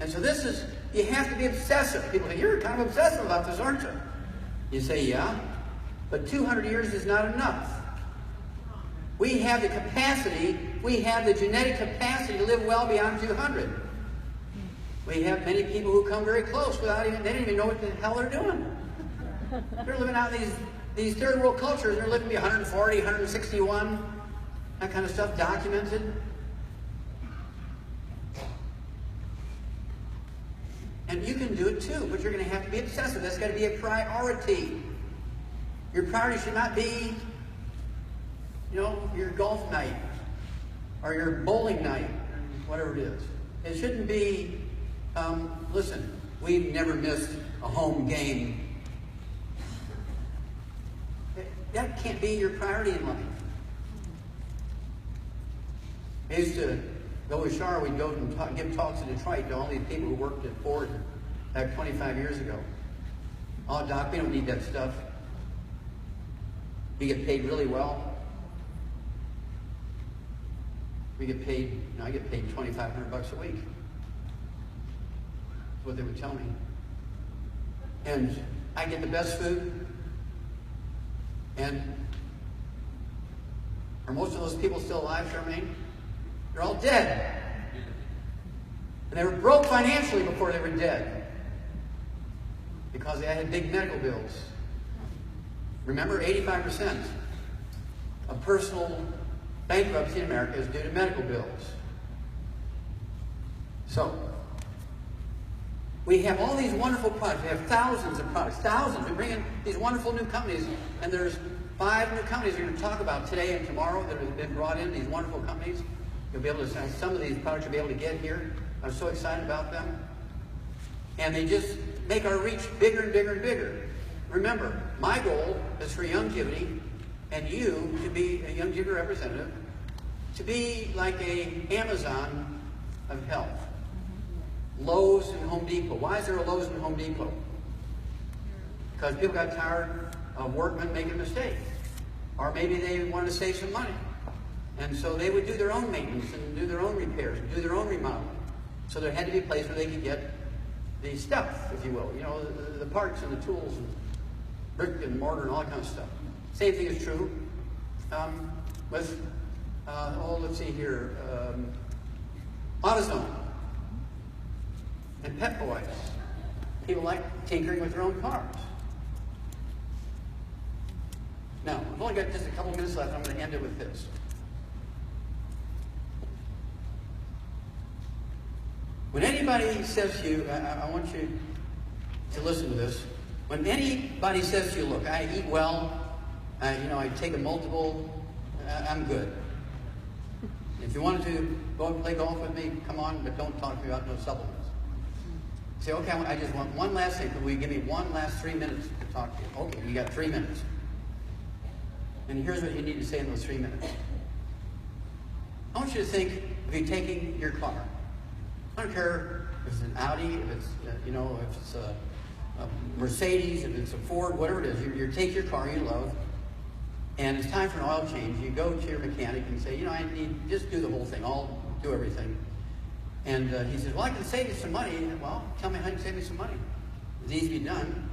And so this is, you have to be obsessive. People say, you're kind of obsessive about this, aren't you? You say, yeah. But 200 years is not enough. We have the capacity, we have the genetic capacity to live well beyond 200. We have many people who come very close without even, they don't even know what the hell they're doing. They're living out these third world cultures, they're living to be 140, 161, that kind of stuff documented. And you can do it too, but you're going to have to be obsessive. That's got to be a priority. Your priority should not be, you know, your golf night or your bowling night, whatever it is. It shouldn't be, listen, we've never missed a home game. That can't be your priority in life. I used to go with Char, we'd go and give talks in Detroit to all these people who worked at Ford back 25 years ago. Oh, Doc, we don't need that stuff. We get paid really well. We get paid, you know, I get paid $2,500 a week. That's what they would tell me. And I get the best food. And are most of those people still alive, Charmaine? They're all dead. And they were broke financially before they were dead. Because they had big medical bills. Remember, 85% of personal bankruptcy in America is due to medical bills. So, we have all these wonderful products. We have thousands of products, thousands. We bring in these wonderful new companies, and there's 5 new companies we're going to talk about today and tomorrow that have been brought in, these wonderful companies. You'll be able to see some of these products you'll be able to get here. I'm so excited about them. And they just make our reach bigger and bigger and bigger. Remember, my goal is for Youngevity and you to be a Youngevity representative, to be like a Amazon of health. Lowe's and Home Depot. Why is there a Lowe's and Home Depot? Because people got tired of workmen making mistakes. Or maybe they wanted to save some money. And so they would do their own maintenance and do their own repairs and do their own remodeling. So there had to be a place where they could get the stuff, if you will, you know, the parts and the tools and brick and mortar and all that kind of stuff. Same thing is true with, let's see here, AutoZone and Pep Boys. People like tinkering with their own cars. Now, I've only got just a couple minutes left. I'm going to end it with this. When anybody says to you, I want you to listen to this. When anybody says to you, look, I eat well, I take a multiple, I'm good. If you wanted to go and play golf with me, come on, but don't talk to me about no supplements. Say, okay, I just want one last thing. Could we give me one last 3 minutes to talk to you? Okay, you got 3 minutes. And here's what you need to say in those 3 minutes. I want you to think of you taking your car. I don't care if it's an Audi, if it's, if it's a Mercedes, if it's a Ford, whatever it is. You take your car you love, and it's time for an oil change. You go to your mechanic and say, I need, just do the whole thing. I'll do everything. And he says, well, I can save you some money. Well, tell me how you can save me some money. It's easy to be done.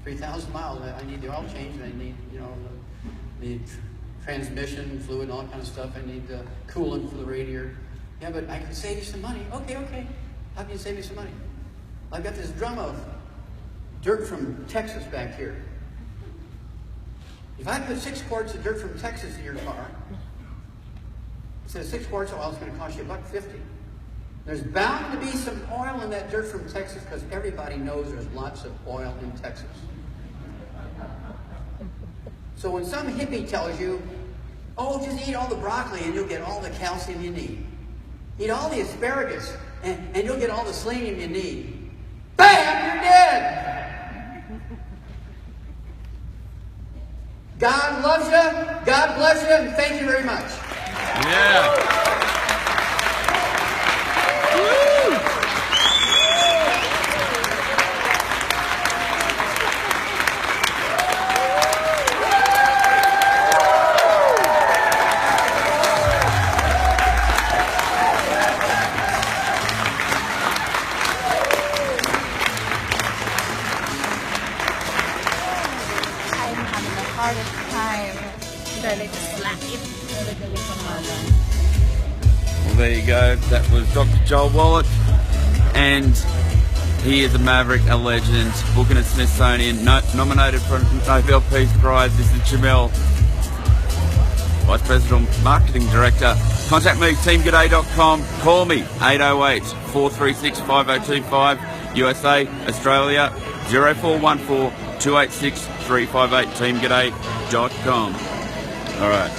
3,000 miles, I need the oil change, and I need, the transmission, fluid, and all that kind of stuff. I need the coolant for the radiator. Yeah, but I can save you some money. Okay. How can you save me some money? I've got this drum of dirt from Texas back here. If I put 6 quarts of dirt from Texas in your car, instead of 6 quarts of oil, it's going to cost you $1.50. There's bound to be some oil in that dirt from Texas because everybody knows there's lots of oil in Texas. So when some hippie tells you, oh, just eat all the broccoli and you'll get all the calcium you need. Eat all the asparagus and you'll get all the selenium you need. Bam, you're dead. God loves you, God bless you, and thank you very much. Yeah. Well, there you go. That was Dr. Joel Wallach, and he is a maverick, a legend, booking at Smithsonian, nominated for a Nobel Peace Prize. This is Jamel, Vice President, Marketing Director. Contact me, teamg'day.com. Call me, 808-436-5025, USA, Australia, 0414-286-358, teamg'day.com. All right.